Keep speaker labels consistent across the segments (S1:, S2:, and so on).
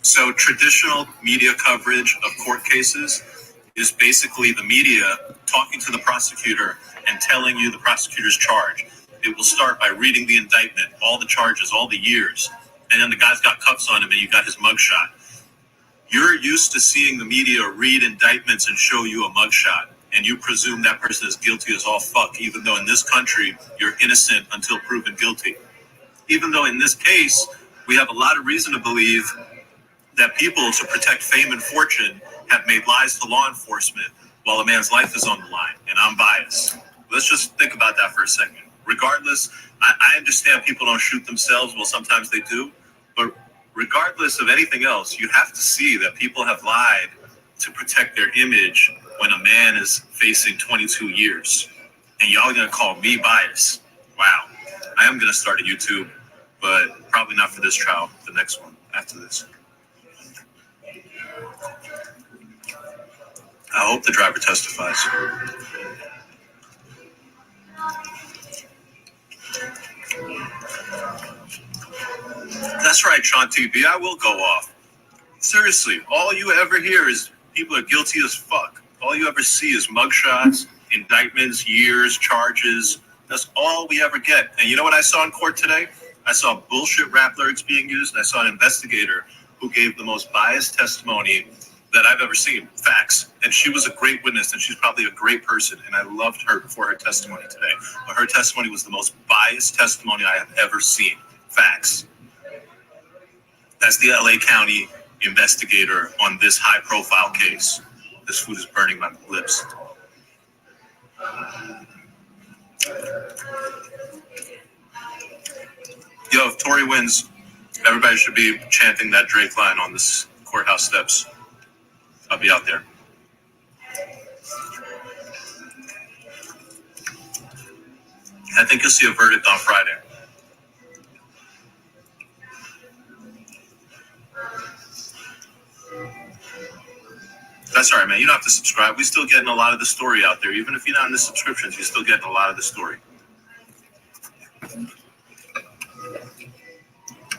S1: So traditional media coverage of court cases is basically the media talking to the prosecutor and telling you the prosecutor's charge. It will start by reading the indictment, all the charges, all the years, and then the guy's got cuffs on him and you got his mugshot. You're used to seeing the media read indictments and show you a mugshot, and you presume that person is guilty as all fuck, even though in this country, you're innocent until proven guilty. Even though in this case, we have a lot of reason to believe that people, to protect fame and fortune, have made lies to law enforcement while a man's life is on the line, and I'm biased. Let's just think about that for a second. Regardless, I understand people don't shoot themselves, well, sometimes they do, but regardless of anything else, you have to see that people have lied to protect their image when a man is facing 22 years. And y'all are going to call me biased. Wow. I am going to start a YouTube, but probably not for this trial, the next one after this. I hope the driver testifies. That's right, Sean TB, I will go off. Seriously, all you ever hear is people are guilty as fuck. All you ever see is mugshots, indictments, years, charges. That's all we ever get. And you know what I saw in court today? I saw bullshit rap lyrics being used, and I saw an investigator who gave the most biased testimony that I've ever seen. Facts. And she was a great witness, and she's probably a great person, and I loved her for her testimony today. But her testimony was the most biased testimony I have ever seen. Facts. That's the LA County investigator on this high-profile case. This food is burning my lips. Yo, if Tory wins, everybody should be chanting that Drake line on this courthouse steps. I'll be out there. I think you'll see a verdict on Friday. That's all right, man. You don't have to subscribe. We're still getting a lot of the story out there. Even if you're not in the subscriptions, you're still getting a lot of the story.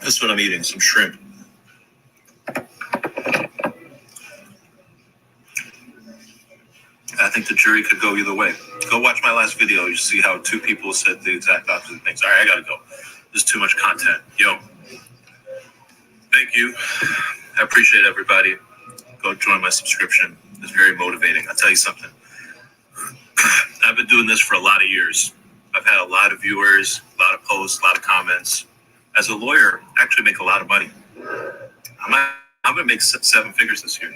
S1: That's what I'm eating, some shrimp. I think the jury could go either way. Go watch my last video. You see how two people said the exact opposite things. All right, I gotta go. There's too much content. Yo, thank you. I appreciate everybody. Go join my subscription. It's very motivating. I'll tell you something. I've been doing this for a lot of years. I've had a lot of viewers, a lot of posts, a lot of comments. As a lawyer, I actually make a lot of money. I'm gonna make 7 figures this year.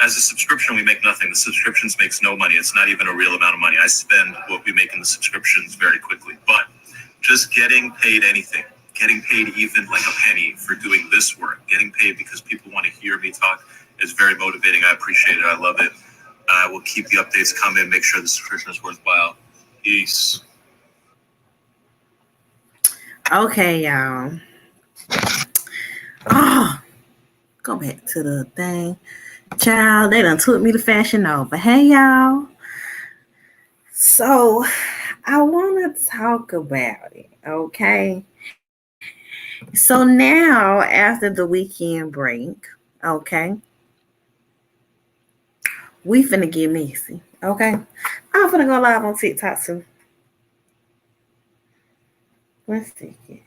S1: As a subscription, we make nothing. The subscriptions makes no money. It's not even a real amount of money. I spend what we make in the subscriptions very quickly. But just getting paid anything, getting paid even like a penny for doing this work, getting paid because people want to hear me talk is very motivating. I appreciate it. I love it. I will keep the updates coming, make sure the subscription is worthwhile. Peace.
S2: Okay, y'all. Oh, go back to the thing. Child, they done took me to Fashion Nova. Hey, y'all. So, I want to talk about it, okay? So, now, after the weekend break, okay, we finna get messy, okay? I'm finna go live on TikTok too. Let's see it.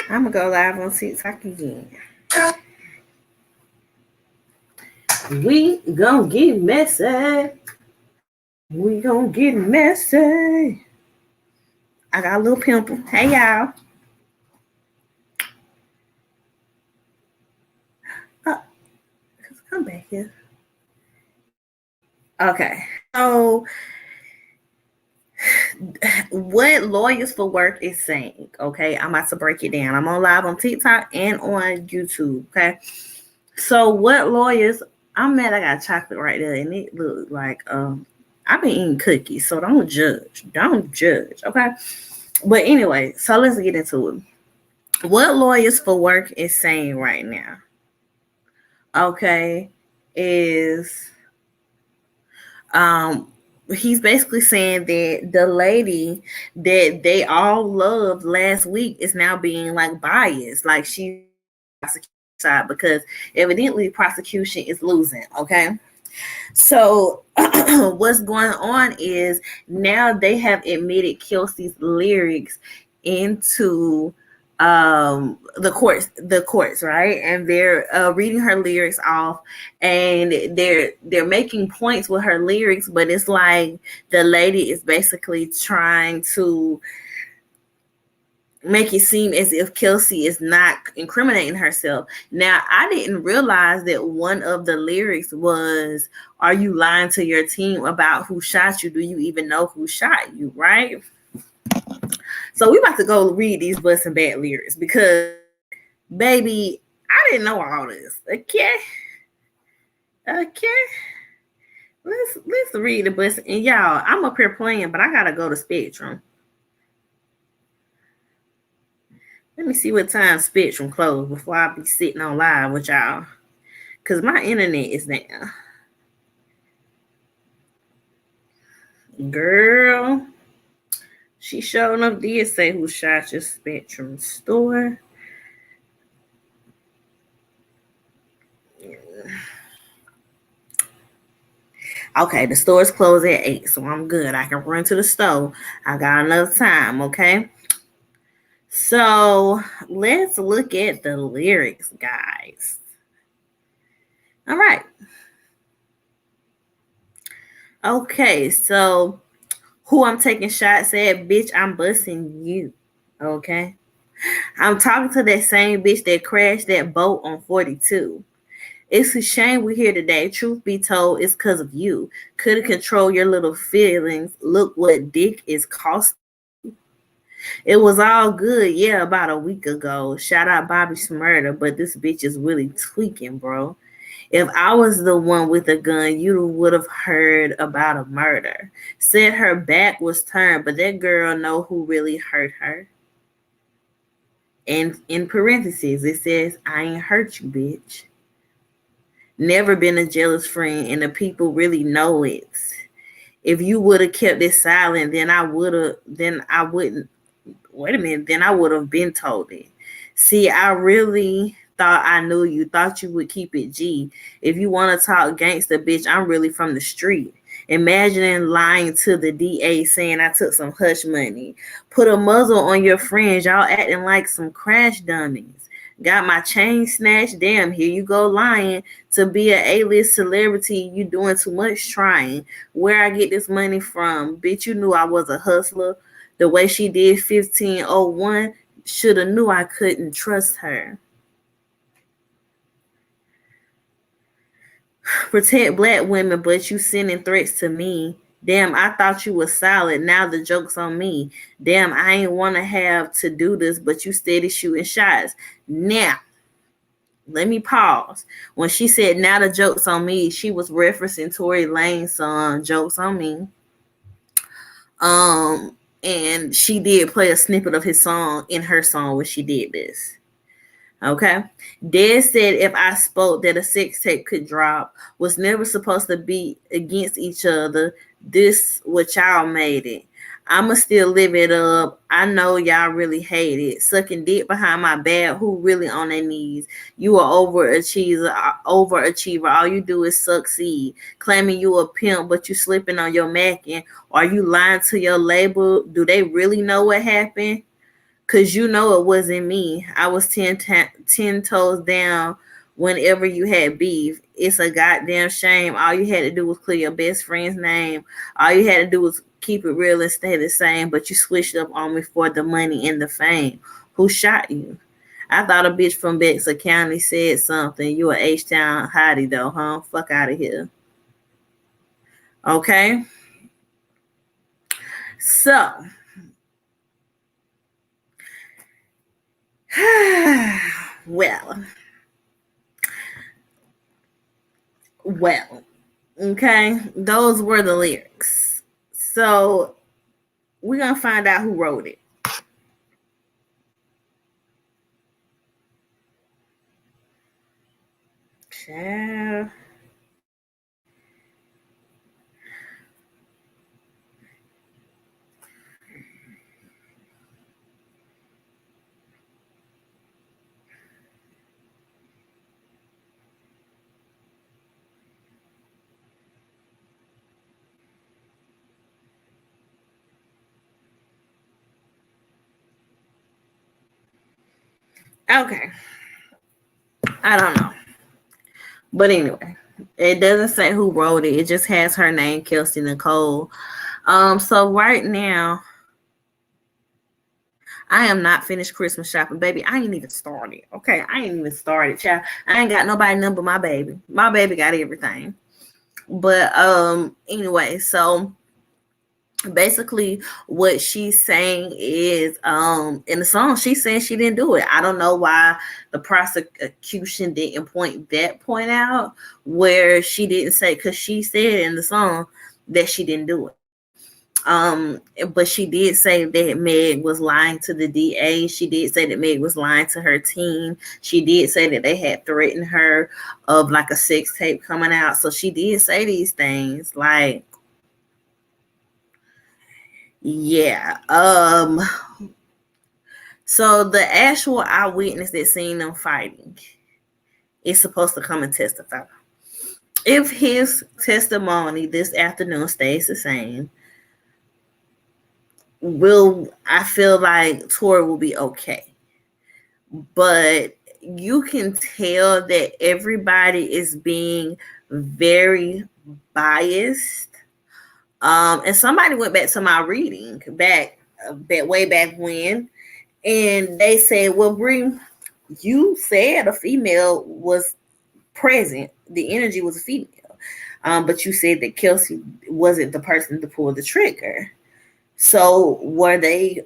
S2: I'm gonna go live on TikTok again. We gonna get messy. We gonna get messy. I got a little pimple. Hey, y'all. Come back here. Okay. So, what Lawyers for Work is saying, okay? I'm about to break it down. I'm on live on TikTok and on YouTube, okay? So, what lawyers, I'm mad I got chocolate right there, and it looks like, I've been eating cookies, so don't judge. Don't judge, okay? But anyway, so let's get into it. What Lawyers for Work is saying right now, okay, is he's basically saying that the lady that they all loved last week is now being like biased, like she's prosecution side because evidently prosecution is losing. Okay, so what's going on is now they have admitted Kelsey's lyrics into the courts, right, and they're reading her lyrics off, and they're making points with her lyrics, but it's like the lady is basically trying to make it seem as if Kelsey is not incriminating herself. Now, I didn't realize that one of the lyrics was, "Are you lying to your team about who shot you? Do you even know who shot you?" Right? So we about to go read these Bustin' Bad lyrics because, baby, I didn't know all this. Okay. Let's read the Bustin'. And y'all, I'm up here playing, but I gotta go to Spectrum. Let me see what time Spectrum closed before I be sitting on live with y'all. Because my internet is down. Girl, she sure enough did say who shot your Spectrum store. Okay, the store's closed at 8, so I'm good. I can run to the store. I got enough time, okay? So let's look at the lyrics, guys. All right. Okay, so who I'm taking shots at, bitch, I'm busting you. Okay. I'm talking to that same bitch that crashed that boat on 42. It's a shame we're here today. Truth be told, it's because of you. Couldn't control your little feelings. Look what dick is costing. It was all good, yeah, about a week ago. Shout out Bobby Smurda, but this bitch is really tweaking, bro. If I was the one with a gun, you would have heard about a murder. Said her back was turned, but that girl know who really hurt her. And in parentheses, it says, I ain't hurt you, bitch. Never been a jealous friend, and the people really know it. If you would have kept it silent, then I wouldn't. Wait a minute, then I would have been told it. See, I really thought I knew you, thought you would keep it G. If you want to talk gangster, bitch, I'm really from the street. Imagining lying to the DA saying I took some hush money. Put a muzzle on your friends. Y'all acting like some crash dummies. Got my chain snatched. Damn, here you go lying to be an A-list celebrity. You doing too much trying. Where I get this money from? Bitch, you knew I was a hustler. The way she did 1501, should have knew I couldn't trust her. Protect black women, but you sending threats to me. Damn, I thought you was solid. Now the joke's on me. Damn, I ain't want to have to do this, but you steady shooting shots. Now, let me pause. When she said, now the joke's on me, she was referencing Tory Lanez song, Jokes on Me. And she did play a snippet of his song in her song when she did this. Okay. Dad said if I spoke that a sex tape could drop, was never supposed to be against each other. This what y'all made it. I'ma still live it up. I know y'all really hate it. Sucking dick behind my back. Who really on their knees? You are overachiever. All you do is succeed. Claiming you a pimp, but you slipping on your macking. Are you lying to your label? Do they really know what happened? Cause you know it wasn't me. I was 10 toes down whenever you had beef. It's a goddamn shame. All you had to do was clear your best friend's name. All you had to do was keep it real and stay the same. But you switched up on me for the money and the fame. Who shot you? I thought a bitch from Bexar County said something. You a H-Town hottie though, huh? Fuck out of here. Okay? So... well, okay, those were the lyrics. So we're gonna find out who wrote it. Child. Okay. I don't know. But anyway, it doesn't say who wrote it. It just has her name, Kelsey Nicole. So right now, I am not finished Christmas shopping, baby. I ain't even started. Okay, I ain't even started, child. I ain't got nobody number my baby. My baby got everything. But anyway, so basically what she's saying is in the song she's saying she didn't do it. I don't know why the prosecution didn't point out where she didn't say, because she said in the song that she didn't do it. But she did say that Meg was lying to the DA. She did say that Meg was lying to her team. She did say that they had threatened her of like a sex tape coming out. So she did say these things. Like, yeah. So the actual eyewitness that seen them fighting is supposed to come and testify. If his testimony this afternoon stays the same, I feel like Tory will be okay. But you can tell that everybody is being very biased. And somebody went back to my reading back way back when, and they said, "Well, Bree, you said a female was present. The energy was a female, but you said that Kelsey wasn't the person to pull the trigger. So were they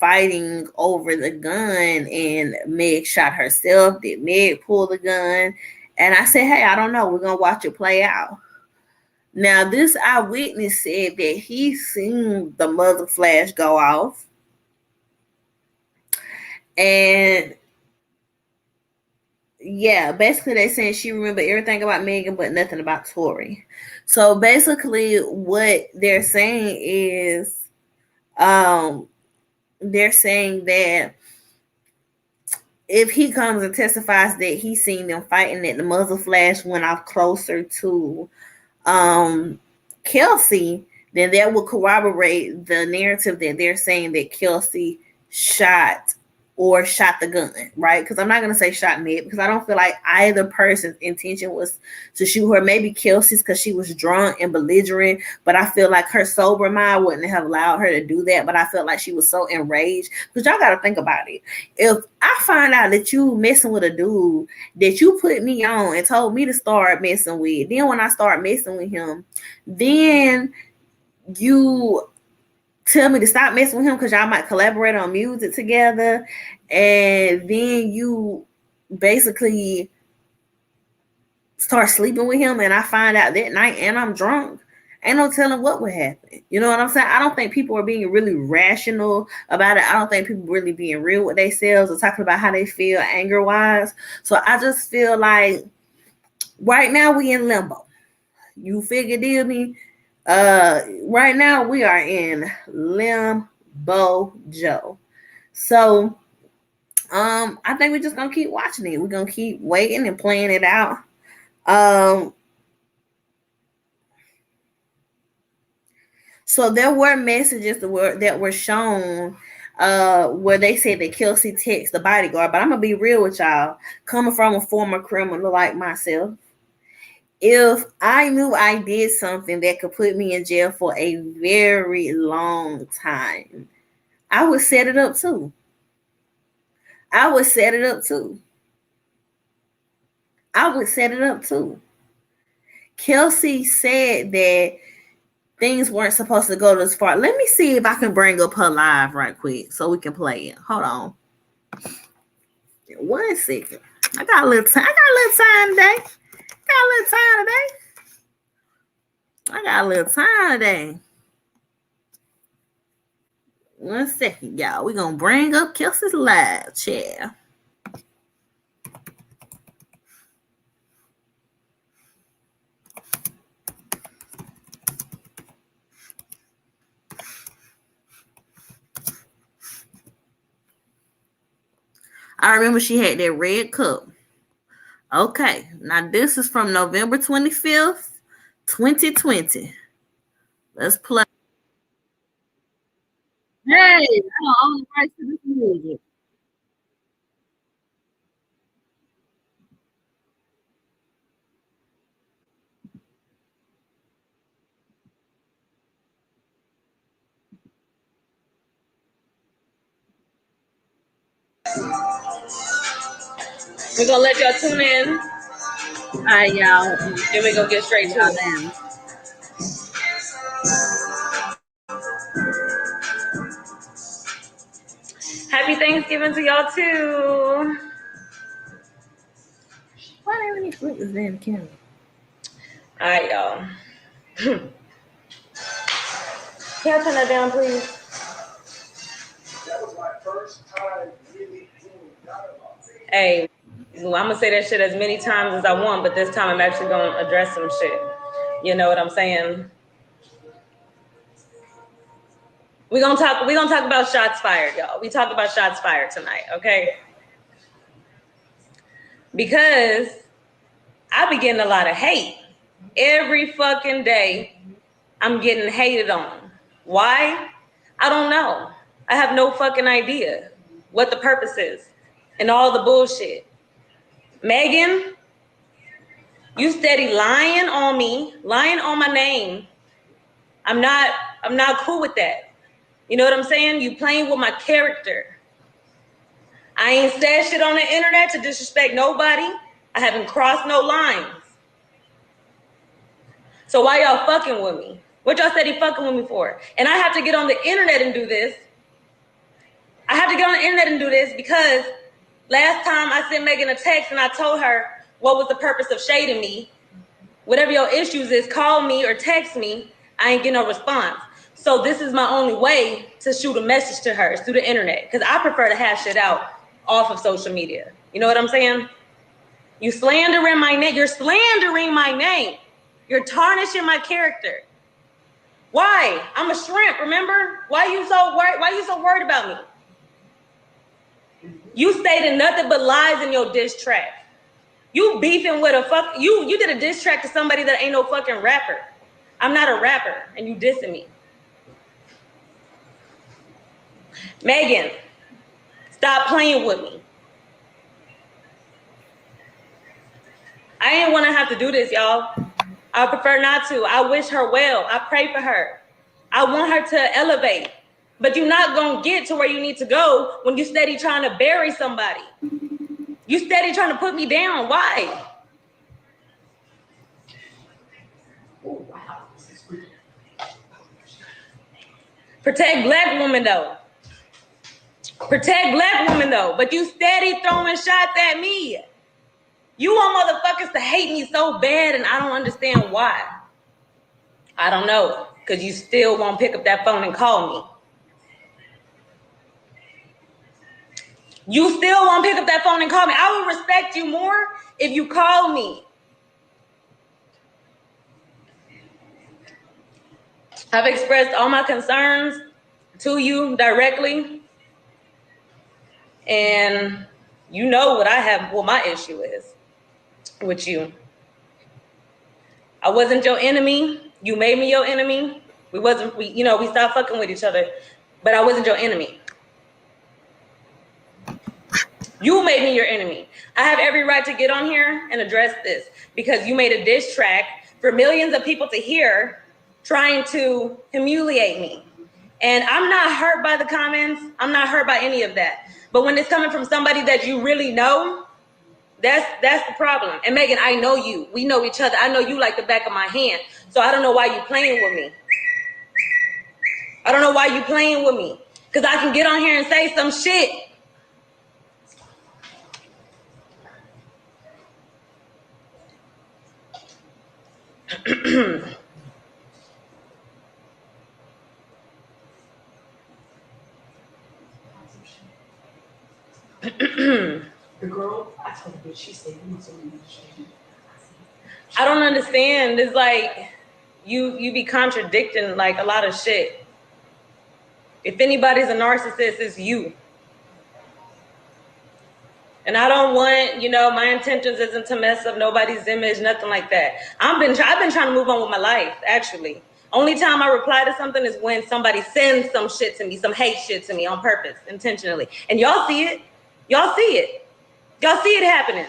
S2: fighting over the gun and Meg shot herself? Did Meg pull the gun?" And I said, "Hey, I don't know. We're going to watch it play out." Now, this eyewitness said that he seen the muzzle flash go off. And yeah, basically they saying she remembered everything about Megan, but nothing about Tory. So basically what they're saying is, they're saying that if he comes and testifies that he seen them fighting, that the muzzle flash went off closer to Kelsey, then that will corroborate the narrative that they're saying that Kelsey shot the gun, right? Because I'm not going to say shot Meg, because I don't feel like either person's intention was to shoot her. Maybe Kelsey's because she was drunk and belligerent, but I feel like her sober mind wouldn't have allowed her to do that. But I felt like she was so enraged, because y'all got to think about it. If I find out that you messing with a dude that you put me on and told me to start messing with, then when I start messing with him, then you tell me to stop messing with him because y'all might collaborate on music together, and then you basically start sleeping with him, and I find out that night and I'm drunk, ain't no telling what would happen. You know what I'm saying? I don't think people are being really rational about it. I don't think people really being real with themselves or talking about how they feel anger wise. So I just feel like right now we in limbo. You figure deal me? Right now we are in limbo, Joe. So I think we're just gonna keep watching it. We're gonna keep waiting and playing it out. So there were messages that were shown where they said that Kelsey texted the bodyguard, but I'm gonna be real with y'all, coming from a former criminal like myself. If I knew I did something that could put me in jail for a very long time, I would set it up too. I would set it up too. I would set it up too. Kelsey said that things weren't supposed to go this far. Let me see if I can bring up her live right quick so we can play it. Hold on. 1 second. I got a little time. Today. I got a little time today. 1 second, y'all. We're going to bring up Kelsey's live chair. I remember she had that red cup. Okay, now this is from November 25th, 2020. Let's play. Hey, I don't own the rights to this music.
S3: We're gonna let y'all tune in.
S2: All right, y'all.
S3: Then we're gonna get straight to it.
S2: Then.
S3: Happy Thanksgiving to y'all too.
S2: Why didn't we flip this damn camera?
S3: All right, y'all. Can y'all turn that down, please?
S4: That was my first time really doing dialogue.
S3: Hey, I'm gonna say that shit as many times as I want, but this time I'm actually gonna address some shit. You know what I'm saying? We're gonna talk about shots fired, y'all. We talk about shots fired tonight, okay? Because I be getting a lot of hate. Every fucking day I'm getting hated on. Why? I don't know. I have no fucking idea what the purpose is and all the bullshit. Megan, you steady lying on me, lying on my name. I'm not cool with that. You know what I'm saying? You playing with my character. I ain't said shit on the internet to disrespect nobody. I haven't crossed no lines. So why y'all fucking with me? What y'all steady fucking with me for? And I have to get on the internet and do this. I have to get on the internet and do this because last time I sent Megan a text and I told her what was the purpose of shading me. Whatever your issues is, call me or text me. I ain't get no response. So this is my only way to shoot a message to her, through the internet, because I prefer to hash it out off of social media. You know what I'm saying? You slandering my name. You're slandering my name. You're tarnishing my character. Why? I'm a shrimp, remember? Why you so worried about me? You stated nothing but lies in your diss track. You beefing with you did a diss track to somebody that ain't no fucking rapper. I'm not a rapper, and you dissing me. Megan, stop playing with me. I ain't want to have to do this, y'all. I prefer not to. I wish her well. I pray for her. I want her to elevate. But you're not going to get to where you need to go when you steady trying to bury somebody. You steady trying to put me down. Why?
S4: Oh, wow.
S3: Protect black women, though. Protect black women, though. But you steady throwing shots at me. You want motherfuckers to hate me so bad, and I don't understand why. I don't know, because you still won't pick up that phone and call me. You still won't pick up that phone and call me. I will respect you more if you call me. I've expressed all my concerns to you directly. And you know what my issue is with you. I wasn't your enemy. You made me your enemy. We stopped fucking with each other, but I wasn't your enemy. You made me your enemy. I have every right to get on here and address this because you made a diss track for millions of people to hear, trying to humiliate me. And I'm not hurt by the comments. I'm not hurt by any of that. But when it's coming from somebody that you really know, that's the problem. And Megan, I know you. We know each other. I know you like the back of my hand. So I don't know why you playing with me. I don't know why you playing with me. Because I can get on here and say some shit.
S4: The girl, I told her, she said, you so
S3: I don't understand. It's like you be contradicting like a lot of shit. If anybody's a narcissist, it's you. And I don't want, my intentions isn't to mess up nobody's image, nothing like that. I've been trying to move on with my life, actually. Only time I reply to something is when somebody sends some shit to me, some hate shit to me on purpose, intentionally. And y'all see it. Y'all see it. Y'all see it happening.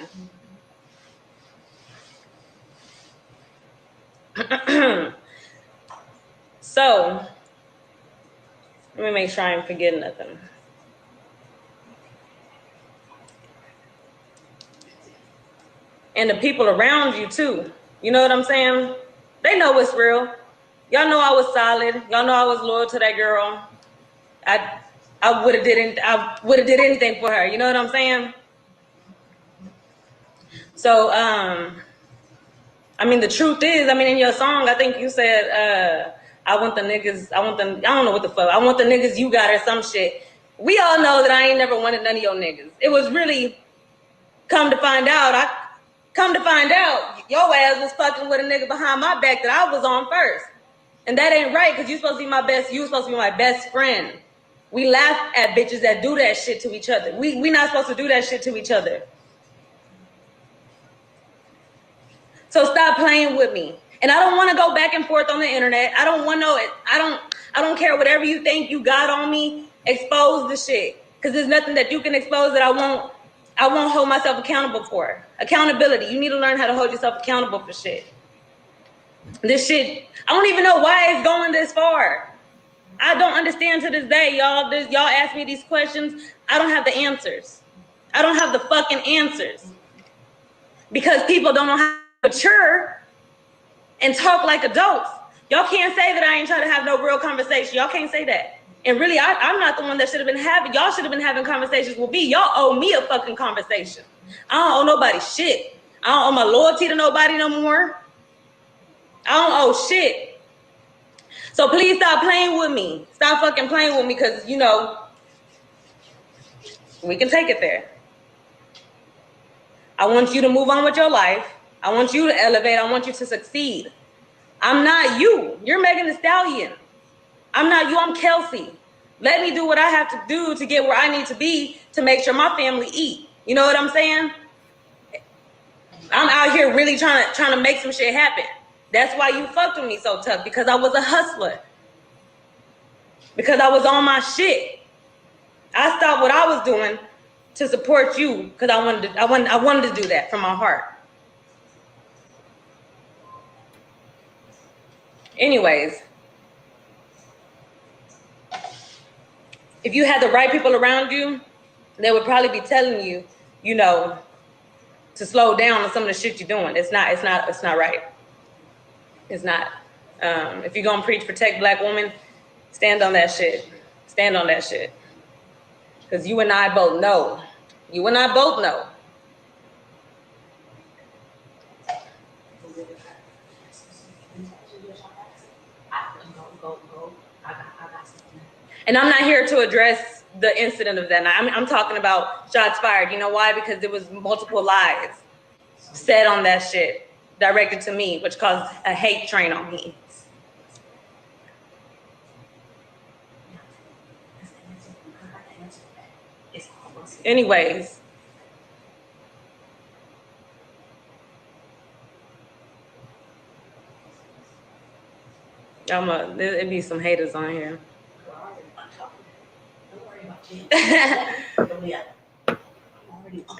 S3: So, let me make sure I ain't forgetting nothing. and the people around you too. You know what I'm saying? They know it's real. Y'all know I was solid. Y'all know I was loyal to that girl. I would have did anything for her. You know what I'm saying? So I mean, the truth is, I mean, in your song, I think you said, I want the niggas, I don't know what the fuck, I want the niggas you got or some shit. We all know that I ain't never wanted none of your niggas. It was really, come to find out, your ass was fucking with a nigga behind my back that I was on first. And that ain't right, because you supposed to be my best friend. We laugh at bitches that do that shit to each other. We not supposed to do that shit to each other. So stop playing with me. And I don't want to go back and forth on the internet. I don't want no, I don't care whatever you think you got on me. Expose the shit. Because there's nothing that you can expose that I won't hold myself accountable for. Accountability. You need to learn how to hold yourself accountable for shit. This shit, I don't even know why it's going this far. I don't understand to this day, y'all. Y'all ask me these questions. I don't have the answers. I don't have the fucking answers. Because people don't know how to mature and talk like adults. Y'all can't say that I ain't trying to have no real conversation. Y'all can't say that. And really, I'm not the one that should have been having. Y'all should have been having conversations with me. Y'all owe me a fucking conversation. I don't owe nobody shit. I don't owe my loyalty to nobody no more. I don't owe shit. So please stop playing with me. Stop fucking playing with me, because, you know, we can take it there. I want you to move on with your life. I want you to elevate. I want you to succeed. I'm not you. You're Megan Thee Stallion. I'm not you. I'm Kelsey. Let me do what I have to do to get where I need to be to make sure my family eat. You know what I'm saying? I'm out here really trying to make some shit happen. That's why you fucked with me so tough, because I was a hustler. Because I was on my shit. I stopped what I was doing to support you because I wanted to do that from my heart. Anyways, if you had the right people around you, they would probably be telling you, you know, to slow down on some of the shit you're doing. It's not right. It's not. If you're gonna preach protect Black women, stand on that shit. Stand on that shit. Because you and I both know. You and I both know. And I'm not here to address the incident of that night. I'm talking about shots fired. You know why? Because there was multiple lies said on that shit directed to me, which caused a hate train on me. Anyways. There'd be some haters on here.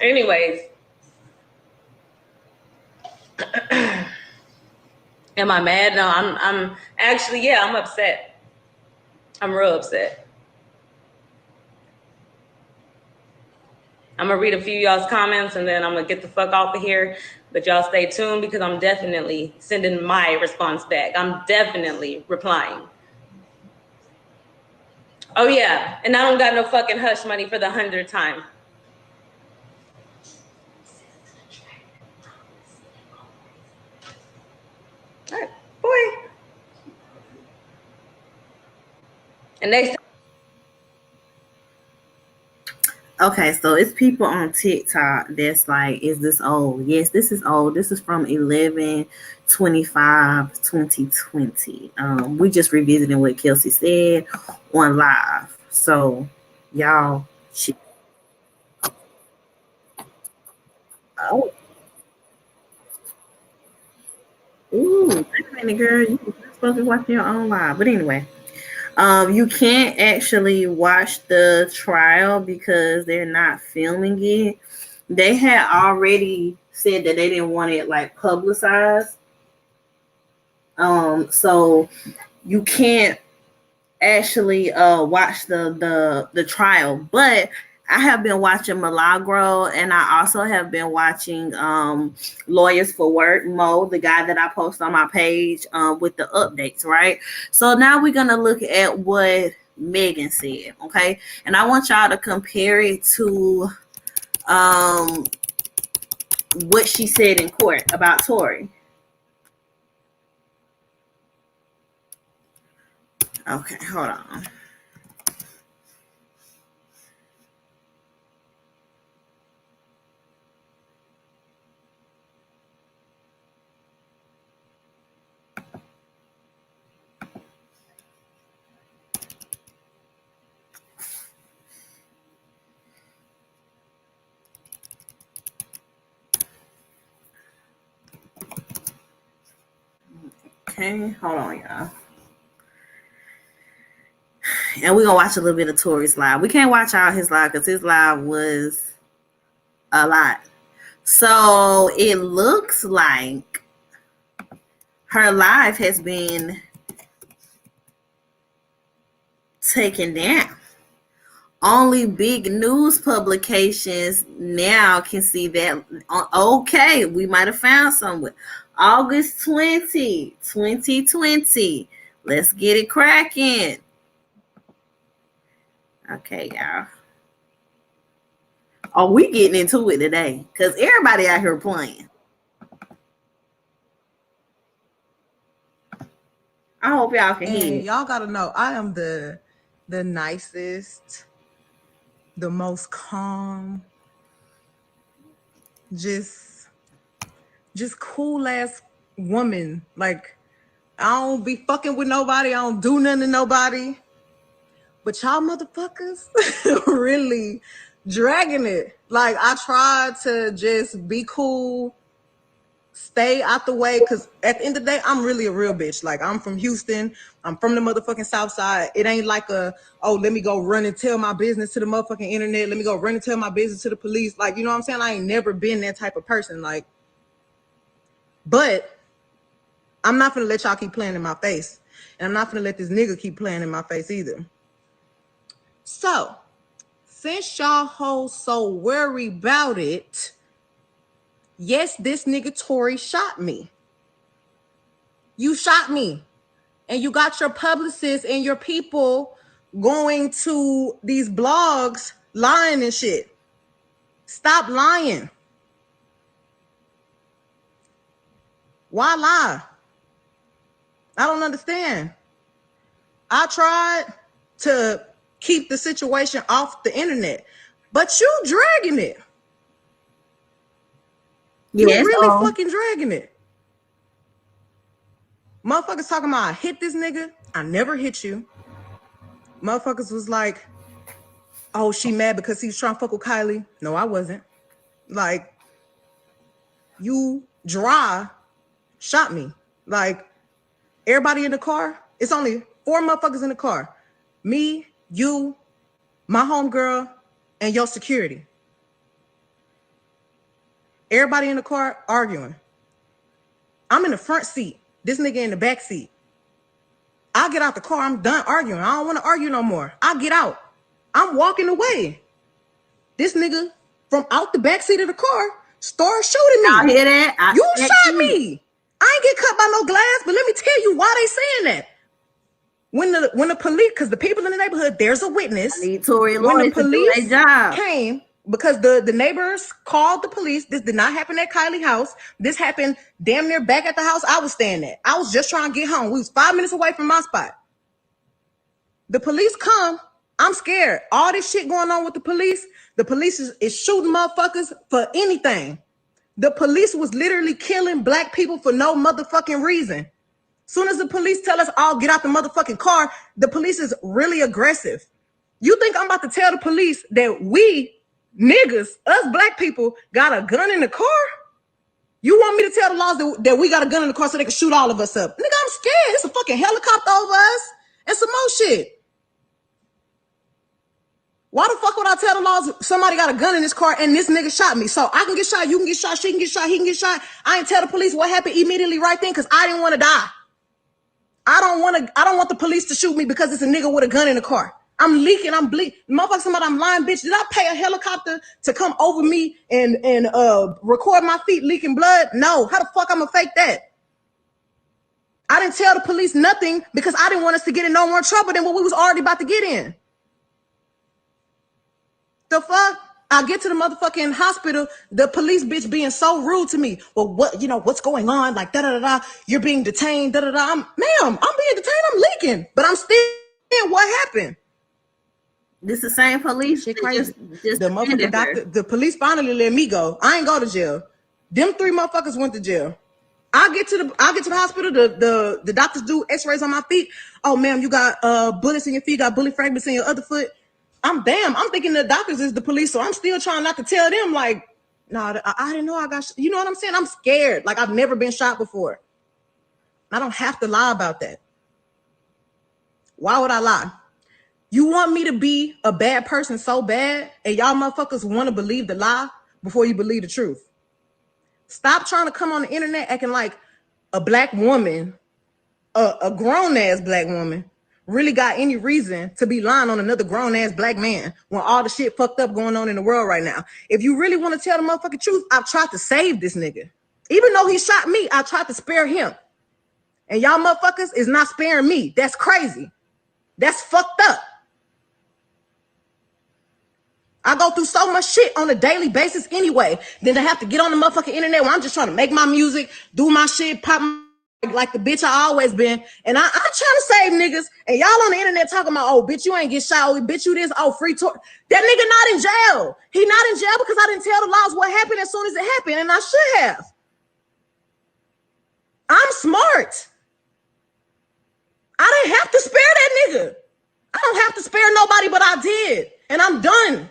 S3: Anyways. Am I mad? No, I'm actually, yeah, I'm upset. I'm real upset. I'm gonna read a few of y'all's comments and then I'm gonna get the fuck off of here. But y'all stay tuned because I'm definitely sending my response back. I'm definitely replying. Oh yeah, and I don't got no fucking hush money for the 100th time. All right, boy. And they.
S2: Okay, so it's people on TikTok that's like, is this old? Yes, this is old. This is from 11/25/2020. We just revisiting what Kelsey said on live. So y'all oh. Ooh, wait a minute, girl. You were supposed to be watching your own live. But anyway. You can't actually watch the trial because they're not filming it. They had already said that they didn't want it like publicized. So you can't actually watch the trial. But I have been watching Milagro, and I also have been watching Lawyers for Work, Mo, the guy that I post on my page with the updates, right? So now we're gonna look at what Megan said, okay? And I want y'all to compare it to what she said in court about Tory. Okay, hold on. Okay, hold on, y'all. And we're gonna watch a little bit of Tory's live. We can't watch all his live because his live was a lot. So it looks like her live has been taken down. Only big news publications now can see that. Okay, we might have found somewhere. August 20, 2020. Let's get it cracking. Okay, y'all. Oh, we getting into it today because everybody out here playing. I hope y'all can hear.
S5: Y'all gotta know, I am the nicest, the most calm, just cool ass woman. Like, I don't be fucking with nobody. I don't do nothing to nobody. But y'all motherfuckers really dragging it. Like, I try to just be cool, stay out the way, because at the end of the day, I'm really a real bitch. Like, I'm from Houston. I'm from the motherfucking South Side. It ain't like let me go run and tell my business to the motherfucking internet. Let me go run and tell my business to the police. Like, you know what I'm saying? I ain't never been that type of person. Like, but I'm not gonna let y'all keep playing in my face. And I'm not gonna let this nigga keep playing in my face either. So, since y'all hoes so worried about it, yes, this nigga Tory shot me. You shot me. And you got your publicists and your people going to these blogs lying and shit. Stop lying. Why lie? I don't understand. I tried to keep the situation off the internet, but you dragging it. You really fucking dragging it. Motherfuckers talking about I hit this nigga. I never hit you. Motherfuckers was like, oh, she mad because he was trying to fuck with Kylie. No, I wasn't. Like, you dry shot me. Like, everybody in the car, it's only 4 motherfuckers in the car. Me, you, my homegirl, and your security. Everybody in the car arguing. I'm in the front seat. This nigga in the back seat. I get out the car. I'm done arguing. I don't want to argue no more. I get out. I'm walking away. This nigga from out the back seat of the car starts shooting me.
S2: Y'all hear that?
S5: You shot me. I ain't get cut by no glass, but let me tell you why they saying that. When the police, because the people in the neighborhood, there's a witness.
S2: I need Tory
S5: When the
S2: Lanez to do
S5: police
S2: their job.
S5: came, because the neighbors called the police. This did not happen at Kylie's house. This happened damn near back at the house I was staying at. I was just trying to get home. We was 5 minutes away from my spot. The police come. I'm scared. All this shit going on with the police is shooting motherfuckers for anything. The police was literally killing black people for no motherfucking reason. Soon as the police tell us all get out the motherfucking car, the police is really aggressive. You think I'm about to tell the police that we niggas, us black people, got a gun in the car? You want me to tell the laws that we got a gun in the car so they can shoot all of us up? Nigga, I'm scared. It's a fucking helicopter over us and some more shit. Why the fuck would I tell the laws somebody got a gun in this car and this nigga shot me? So I can get shot, you can get shot, she can get shot, he can get shot. I ain't tell the police what happened immediately right then because I didn't want to die. I don't want the police to shoot me because it's a nigga with a gun in the car. I'm leaking, I'm bleeding. Motherfucker, somebody, I'm lying, bitch. Did I pay a helicopter to come over me and record my feet leaking blood? No. How the fuck I'm gonna fake that? I didn't tell the police nothing because I didn't want us to get in no more trouble than what we was already about to get in. The fuck? I get to the motherfucking hospital, the police bitch being so rude to me. Well, what, you know, what's going on? Like, da-da-da-da, you're being detained, da-da-da. Ma'am, I'm being detained, I'm leaking, but I'm still in. What happened?
S2: This the same police.
S5: Shit crazy.
S2: Just
S5: The motherfucking doctor, the police finally let me go. I ain't go to jail. Them 3 motherfuckers went to jail. I get to the hospital. The doctors do x-rays on my feet. Oh, ma'am, you got bullets in your feet, got bullet fragments in your other foot. I'm thinking the doctors is the police, so I'm still trying not to tell them, like, no, I didn't know I got you know what I'm saying? I'm scared. Like, I've never been shot before. I don't have to lie about that. Why would I lie? You want me to be a bad person so bad, and y'all motherfuckers want to believe the lie before you believe the truth. Stop trying to come on the internet acting like a black woman, a grown-ass black woman, really got any reason to be lying on another grown-ass black man when all the shit fucked up going on in the world right now. If you really want to tell the motherfucking truth, I've tried to save this nigga. Even though he shot me, I tried to spare him. And y'all motherfuckers is not sparing me. That's crazy. That's fucked up. I go through so much shit on a daily basis anyway, then to have to get on the motherfucking internet where I'm just trying to make my music, do my shit, pop like the bitch I always been. And I'm trying to save niggas. And y'all on the internet talking about, oh, bitch, you ain't get shot. Oh, bitch, you this. Oh, free tour. That nigga not in jail. He not in jail because I didn't tell the laws what happened as soon as it happened. And I should have. I'm smart. I didn't have to spare that nigga. I don't have to spare nobody, but I did. And I'm done.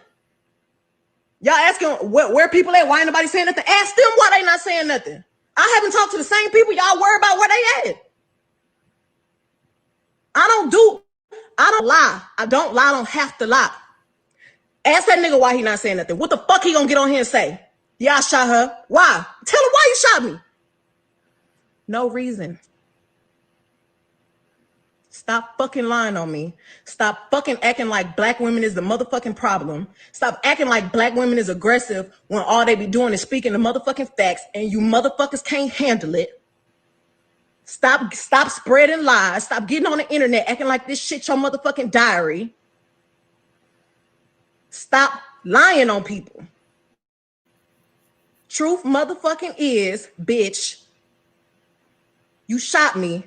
S5: Y'all asking where people at? Why ain't nobody saying nothing? Ask them why they not saying nothing. I haven't talked to the same people. Y'all worry about where they at. I don't lie. I don't lie. I don't have to lie. Ask that nigga why he not saying nothing. What the fuck he gonna get on here and say? Yeah, I shot her. Why? Tell him why you shot me. No reason. Stop fucking lying on me. Stop fucking acting like black women is the motherfucking problem. Stop acting like black women is aggressive when all they be doing is speaking the motherfucking facts and you motherfuckers can't handle it. Stop spreading lies. Stop getting on the internet acting like this shit your motherfucking diary. Stop lying on people. Truth motherfucking is, bitch, you shot me.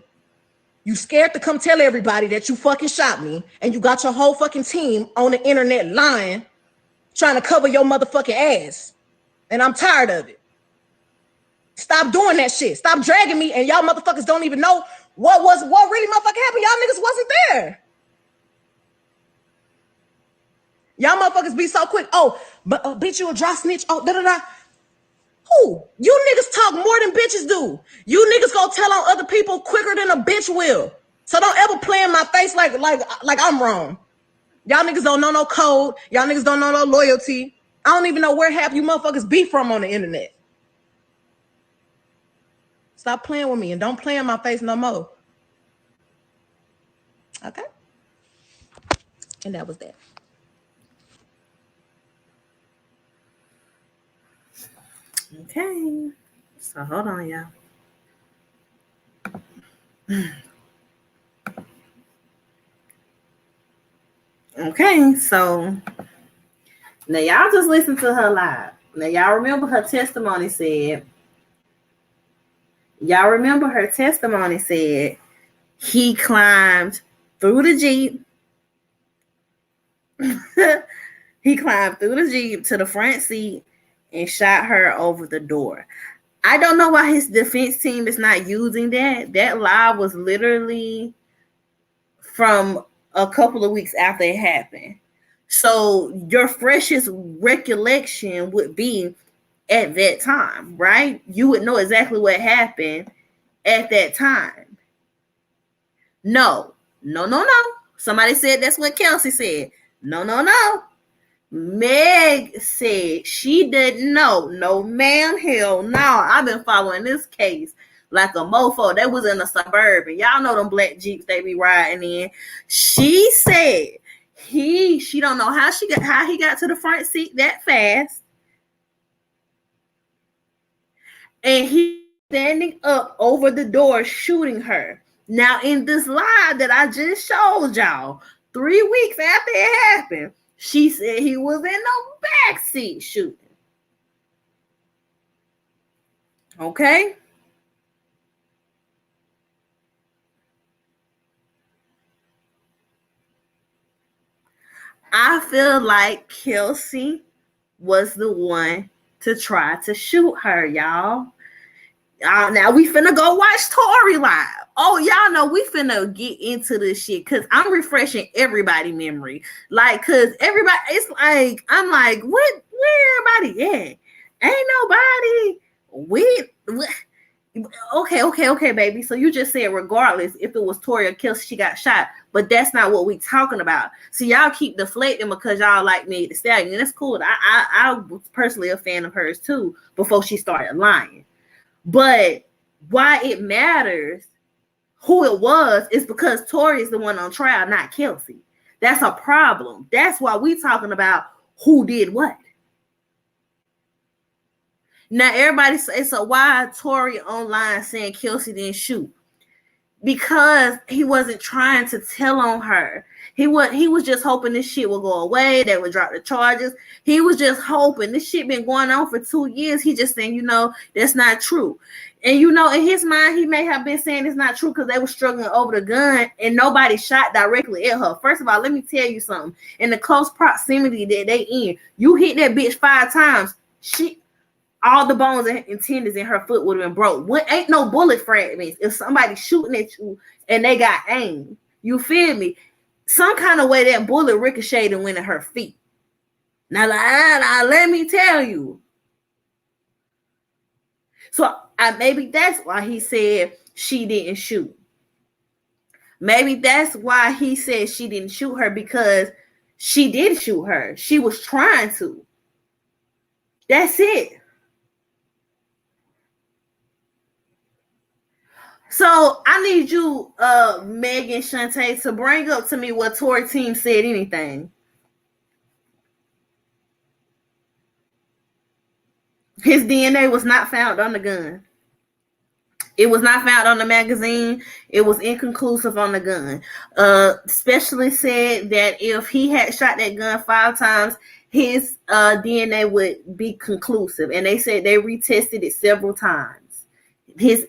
S5: You scared to come tell everybody that you fucking shot me, and you got your whole fucking team on the internet lying, trying to cover your motherfucking ass. And I'm tired of it. Stop doing that shit. Stop dragging me, and y'all motherfuckers don't even know what really motherfucking happened. Y'all niggas wasn't there. Y'all motherfuckers be so quick. Oh, but bitch, you a dry snitch. Oh, da-da-da. Who? You niggas talk more than bitches do. You niggas gonna tell on other people quicker than a bitch will. So don't ever play in my face like I'm wrong. Y'all niggas don't know no code. Y'all niggas don't know no loyalty. I don't even know where half you motherfuckers be from on the internet. Stop playing with me and don't play in my face no more. Okay? And that was that.
S2: Okay. So hold on, y'all. Okay, so now y'all just listen to her live. Now y'all remember her testimony said he climbed through the Jeep. He climbed through the Jeep to the front seat and shot her over the door. I don't know why his defense team is not using that. That lie was literally from a couple of weeks after it happened. So your freshest recollection would be at that time, right? You would know exactly what happened at that time. No. Somebody said that's what Kelsey said. No. Meg said she didn't know. No, ma'am, hell no. I've been following this case like a mofo. That was in a suburban. Y'all know them black Jeeps they be riding in. She said She don't know how he got to the front seat that fast. And he standing up over the door shooting her. Now, in this live that I just showed y'all, 3 weeks after it happened, she said he was in the back seat shooting. Okay? I feel like Kelsey was the one to try to shoot her, y'all. Now we finna go watch Tory live. Oh, y'all know we finna get into this shit because I'm refreshing everybody memory. Like, cause everybody, it's like, I'm like, where everybody at? Ain't nobody. Okay, baby. So you just said regardless if it was Tory or Kelsey, she got shot. But that's not what we talking about. So y'all keep deflating because y'all like Meg Thee Stallion. And that's cool. I was personally a fan of hers too before she started lying. But why it matters who it was is because Tory is the one on trial, not Kelsey. That's a problem. That's why we talking about who did what. Now everybody say, so why Tory online saying Kelsey didn't shoot? Because he wasn't trying to tell on her. He was just hoping this shit would go away. They would drop the charges. He was just hoping. This shit been going on for 2 years. He just saying, that's not true. And in his mind, he may have been saying it's not true because they were struggling over the gun and nobody shot directly at her. First of all, let me tell you something. In the close proximity that they in, you hit that bitch 5 times, all the bones and tendons in her foot would have been broke. Ain't no bullet fragments. If somebody's shooting at you and they got aim, you feel me? Some kind of way that bullet ricocheted and went at her feet. Now, let me tell you. So maybe that's why he said she didn't shoot. Maybe that's why he said she didn't shoot her, because she did shoot her. She was trying to. That's it. So I need you, Megan Shantae, to bring up to me what Tory team said anything. His DNA was not found on the gun. It was not found on the magazine. It was inconclusive on the gun. Specialists said that if he had shot that gun 5 times, his DNA would be conclusive. And they said they retested it several times.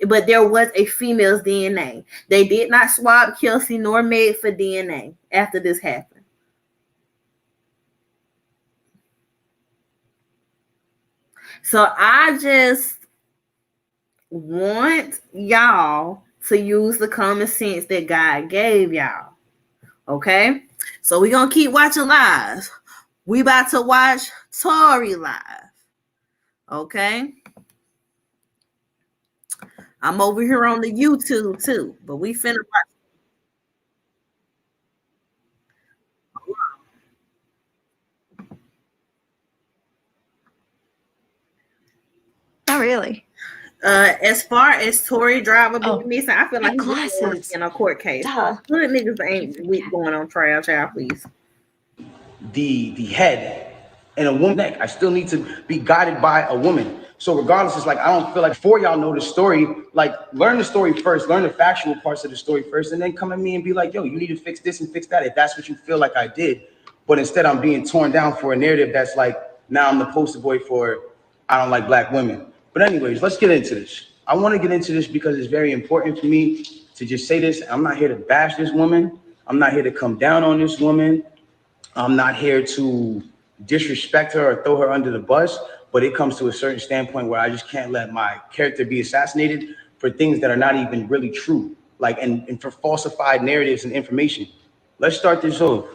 S2: But there was a female's DNA. They did not swab Kelsey nor Meg for DNA after this happened. So I just want y'all to use the common sense that God gave y'all. Okay? So we're going to keep watching live. We about to watch Tory live. Okay? I'm over here on the YouTube too, but we finna watch.
S6: Not really.
S2: As far as Tory driver being missing, I feel like he's
S6: glasses.
S2: in a court case.
S6: Duh.
S2: Good niggas ain't going on trial, child, please.
S7: The head and a woman's neck. I still need to be guided by a woman. So regardless, it's like, I don't feel like, before y'all know the story, like, learn the story first, learn the factual parts of the story first, and then come at me and be like, yo, you need to fix this and fix that if that's what you feel like I did. But instead, I'm being torn down for a narrative that's like, now I'm the poster boy for I don't like black women. But anyways, let's get into this. I want to get into this because it's very important for me to just say this. I'm not here to bash this woman. I'm not here to come down on this woman. I'm not here to disrespect her or throw her under the bus, but it comes to a certain standpoint where I just can't let my character be assassinated for things that are not even really true, like, and for falsified narratives and information. Let's start this off.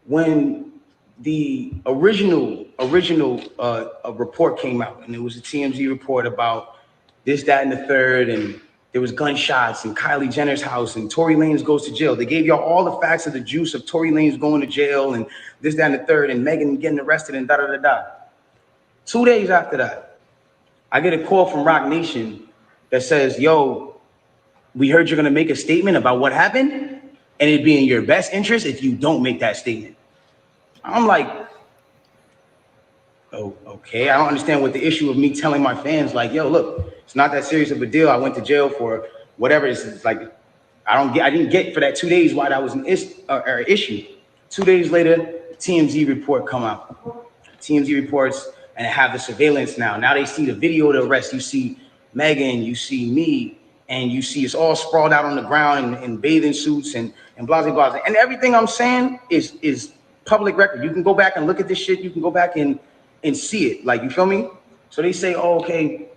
S7: When the original report came out, and it was a TMZ report about this, that, and the third, and there was gunshots in Kylie Jenner's house, and Tory Lanez goes to jail. They gave y'all all the facts of the juice of Tory Lanez going to jail, and this, that, and the third, and Megan getting arrested, and da-da-da-da. 2 days after that, I get a call from Rock Nation that says, yo, we heard you're gonna make a statement about what happened, and it'd be in your best interest if you don't make that statement. I'm like, oh, okay. I don't understand what the issue of me telling my fans, like, yo, look, it's not that serious of a deal. I went to jail for whatever. It's like, I didn't get for that 2 days why that was an issue. 2 days later, the TMZ report come out. TMZ reports and have the surveillance now. Now they see the video of the arrest. You see Megan, you see me, and you see it's all sprawled out on the ground in bathing suits and blah, blah, blah. And everything I'm saying is public record. You can go back and look at this shit. You can go back and see it. Like, you feel me? So they say, oh, okay,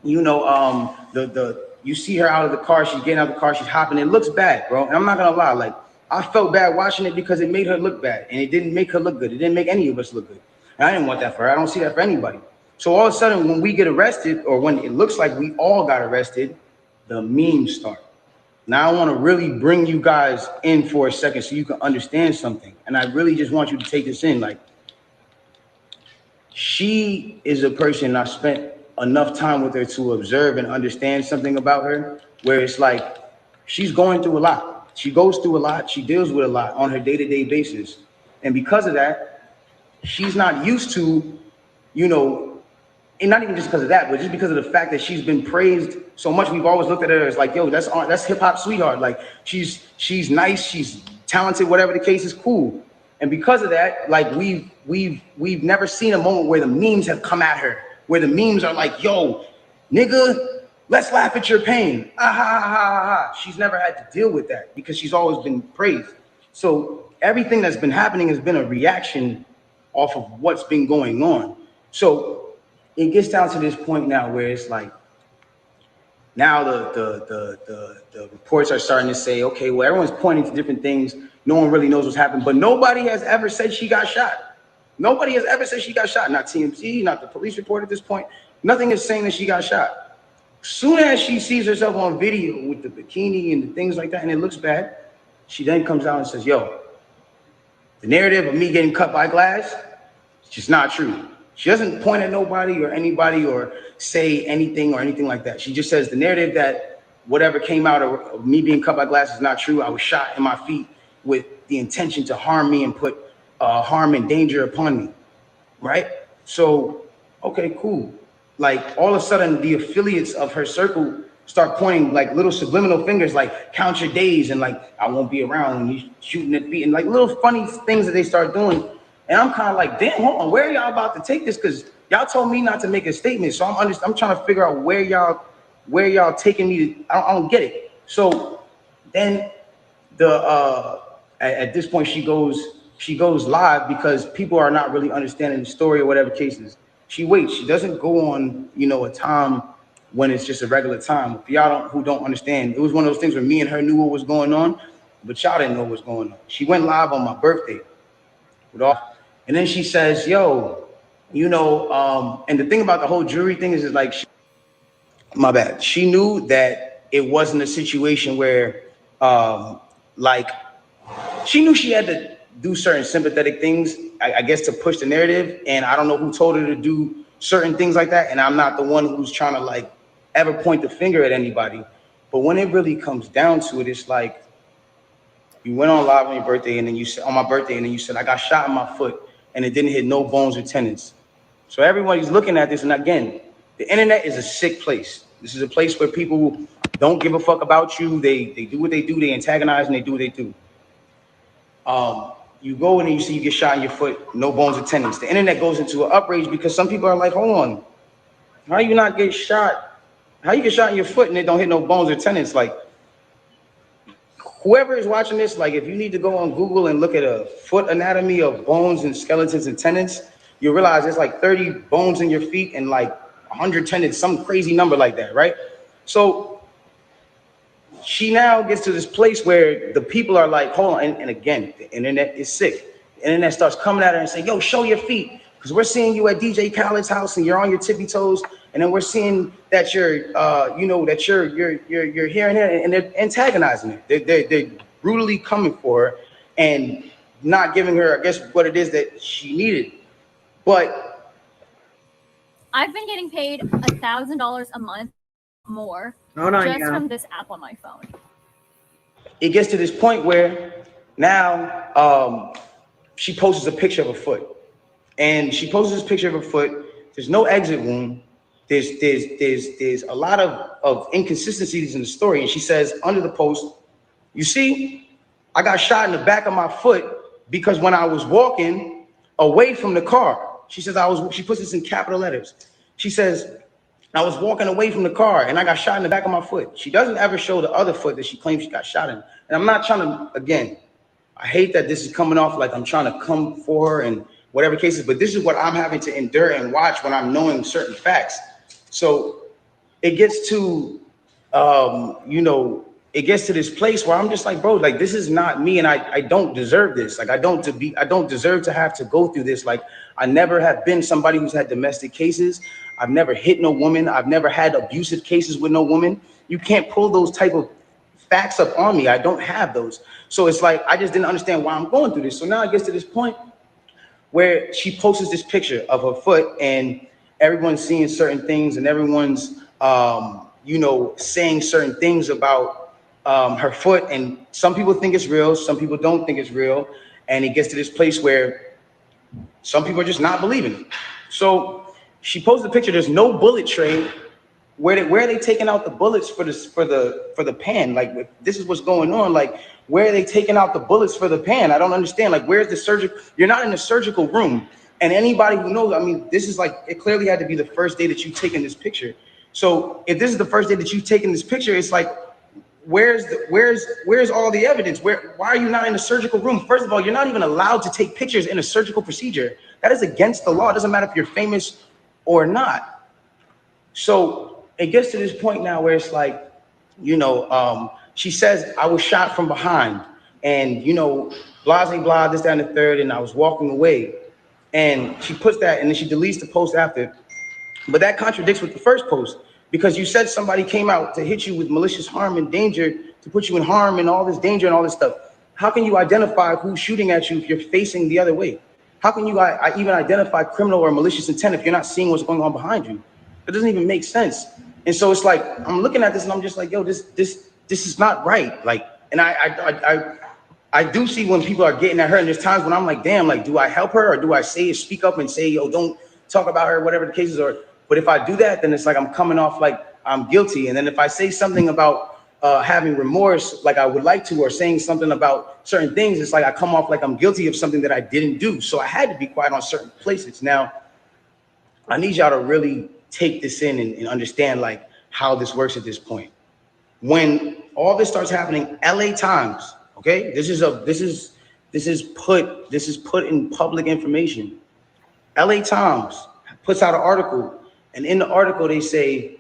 S7: you know, you see her out of the car, she's getting out of the car, she's hopping. It looks bad, bro. And I'm not gonna lie, like, I felt bad watching it because it made her look bad, and it didn't make her look good. It didn't make any of us look good. And I didn't want that for her. I don't see that for anybody. So all of a sudden, when we get arrested, or when it looks like we all got arrested, the memes start. Now I want to really bring you guys in for a second so you can understand something. And I really just want you to take this in. Like, she is a person I spent enough time with her to observe and understand something about her, where it's like, she's going through a lot. She goes through a lot. She deals with a lot on her day-to-day basis. And because of that, she's not used to, you know, and not even just because of that, but just because of the fact that she's been praised so much. We've always looked at her as like, yo, that's hip hop sweetheart. Like, she's nice, she's talented, whatever the case is, cool. And because of that, like, we've never seen a moment where the memes have come at her, where the memes are like, yo, nigga, let's laugh at your pain. Ah, ha, ha, ha, ha. She's never had to deal with that because she's always been praised. So everything that's been happening has been a reaction off of what's been going on. So it gets down to this point now where it's like, now the reports are starting to say, okay, well, everyone's pointing to different things. No one really knows what's happened, but nobody has ever said she got shot. Nobody has ever said she got shot. Not TMZ, not the police report at this point. Nothing is saying that she got shot. Soon as she sees herself on video with the bikini and the things like that, and it looks bad, she then comes out and says, yo, the narrative of me getting cut by glass, it's just not true. She doesn't point at nobody or anybody or say anything or anything like that. She just says the narrative that whatever came out of me being cut by glass is not true. I was shot in my feet with the intention to harm me and put harm and danger upon me, right? So, okay, cool. Like, all of a sudden, the affiliates of her circle start pointing like little subliminal fingers, like, count your days, and like, I won't be around when you shooting at feet, and like little funny things that they start doing. And I'm kind of like, damn, hold on, where are y'all about to take this? Because y'all told me not to make a statement, so I'm trying to figure out where y'all taking me to. I don't get it. So then at this point she goes live because people are not really understanding the story or whatever cases. She waits. She doesn't go on, you know, a time when it's just a regular time. For y'all who don't understand, it was one of those things where me and her knew what was going on, but y'all didn't know what was going on. She went live on my birthday with all. And then she says, yo, you know, and the thing about the whole jury thing is like, my bad. She knew that it wasn't a situation where, like, she knew she had to do certain sympathetic things, I guess, to push the narrative. And I don't know who told her to do certain things like that. And I'm not the one who's trying to, like, ever point the finger at anybody. But when it really comes down to it, it's like, you went on live on your birthday, and then you said, on my birthday, and then you said, I got shot in my foot, and it didn't hit no bones or tendons. So everybody's looking at this, and again, the internet is a sick place. This is a place where people don't give a fuck about you. They do what they do. They antagonize, and they do what they do. You go in and you see you get shot in your foot, no bones or tendons. The internet goes into an outrage because some people are like, hold on, how you not get shot? How you get shot in your foot and it don't hit no bones or tendons? Like, whoever is watching this, like, if you need to go on Google and look at a foot anatomy of bones and skeletons and tendons, you realize there's like 30 bones in your feet and like 100 tendons, some crazy number like that, right? So she now gets to this place where the people are like, hold on, and again, the internet is sick. The internet starts coming at her and saying, yo, show your feet, because we're seeing you at DJ Khaled's house and you're on your tippy toes, and then we're seeing that you're, that you're here and there, and they're antagonizing her. They're brutally coming for her and not giving her, I guess, what it is that she needed. But
S8: I've been getting paid $1,000 a month more
S2: Hold on,
S8: just
S2: y'all.
S8: from this app on my phone.
S7: it gets to this point where now she posts a picture of a foot. And she posts this picture of her foot. There's no exit wound. There's a lot of inconsistencies in the story. And she says under the post, you see, I got shot in the back of my foot because when I was walking away from the car, she says she puts this in capital letters. She says, I was walking away from the car and I got shot in the back of my foot. She doesn't ever show the other foot that she claims she got shot in. And I'm not trying to, again, I hate that this is coming off like I'm trying to come for her and whatever cases, but this is what I'm having to endure and watch when I'm knowing certain facts. So it gets to, it gets to this place where I'm just like, bro, like this is not me, and I don't deserve this. Like I don't deserve to have to go through this. Like I never have been somebody who's had domestic cases. I've never hit no woman. I've never had abusive cases with no woman. You can't pull those type of facts up on me. I don't have those. So it's like I just didn't understand why I'm going through this. So now it gets to this point where she posts this picture of her foot and everyone's seeing certain things and everyone's, saying certain things about her foot. And some people think it's real. Some people don't think it's real. And it gets to this place where some people are just not believing it. So she posted a picture. There's no bullet tray. Where are they taking out the bullets for the pan? Like this is what's going on. Like where are they taking out the bullets for the pan? I don't understand. Like where's the surgical? You're not in the surgical room. And anybody who knows, I mean, this is like it clearly had to be the first day that you've taken this picture. So if this is the first day that you've taken this picture, it's like where's all the evidence? Why are you not in the surgical room? First of all, you're not even allowed to take pictures in a surgical procedure. That is against the law. It doesn't matter if you're famous or not. So it gets to this point now where it's like, she says, I was shot from behind and, blah, blah, blah, this, that, and the third, and I was walking away. And she puts that and then she deletes the post after. But that contradicts with the first post because you said somebody came out to hit you with malicious harm and danger, to put you in harm and all this danger and all this stuff. How can you identify who's shooting at you if you're facing the other way? How can you even identify criminal or malicious intent if you're not seeing what's going on behind you? It doesn't even make sense. And so it's like, I'm looking at this and I'm just like, yo, this is not right. Like, and I do see when people are getting at her, and there's times when I'm like, damn, like, do I help her or do I speak up and say, yo, don't talk about her, whatever the cases are. But if I do that, then it's like I'm coming off like I'm guilty. And then if I say something about having remorse, like I would like to, or saying something about certain things, it's like I come off like I'm guilty of something that I didn't do. So I had to be quiet on certain places. Now, I need y'all to really take this in and understand like how this works at this point. When all this starts happening, LA Times, okay, this is put in public information. LA Times puts out an article, and in the article they say,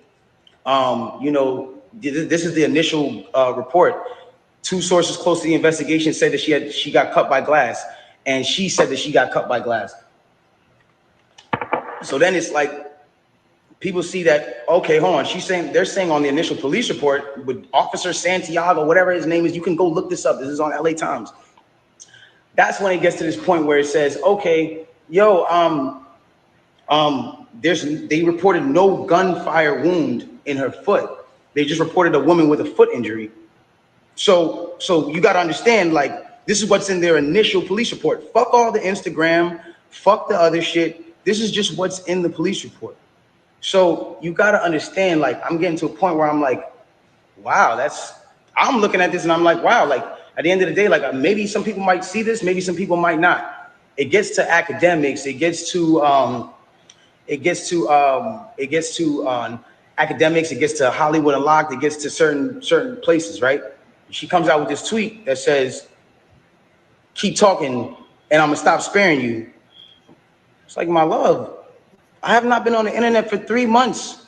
S7: this is the initial report. Two sources close to the investigation said that she got cut by glass, and she said that she got cut by glass. So then it's like people see that, okay, hold on. They're saying on the initial police report with Officer Santiago, whatever his name is, you can go look this up. This is on LA Times. That's when it gets to this point where it says, okay, yo, they reported no gunfire wound in her foot. They just reported a woman with a foot injury. So you got to understand, like, this is what's in their initial police report. Fuck all the Instagram, fuck the other shit. This is just what's in the police report. So you got to understand, like, I'm getting to a point where I'm like, wow, I'm looking at this and I'm like, wow, like at the end of the day, like maybe some people might see this, maybe some people might not. It gets to academics. It gets to academics. It gets to Hollywood Unlocked. It gets to certain places, right? She comes out with this tweet that says, keep talking and I'm gonna stop sparing you. It's like, my love, I have not been on the internet for 3 months.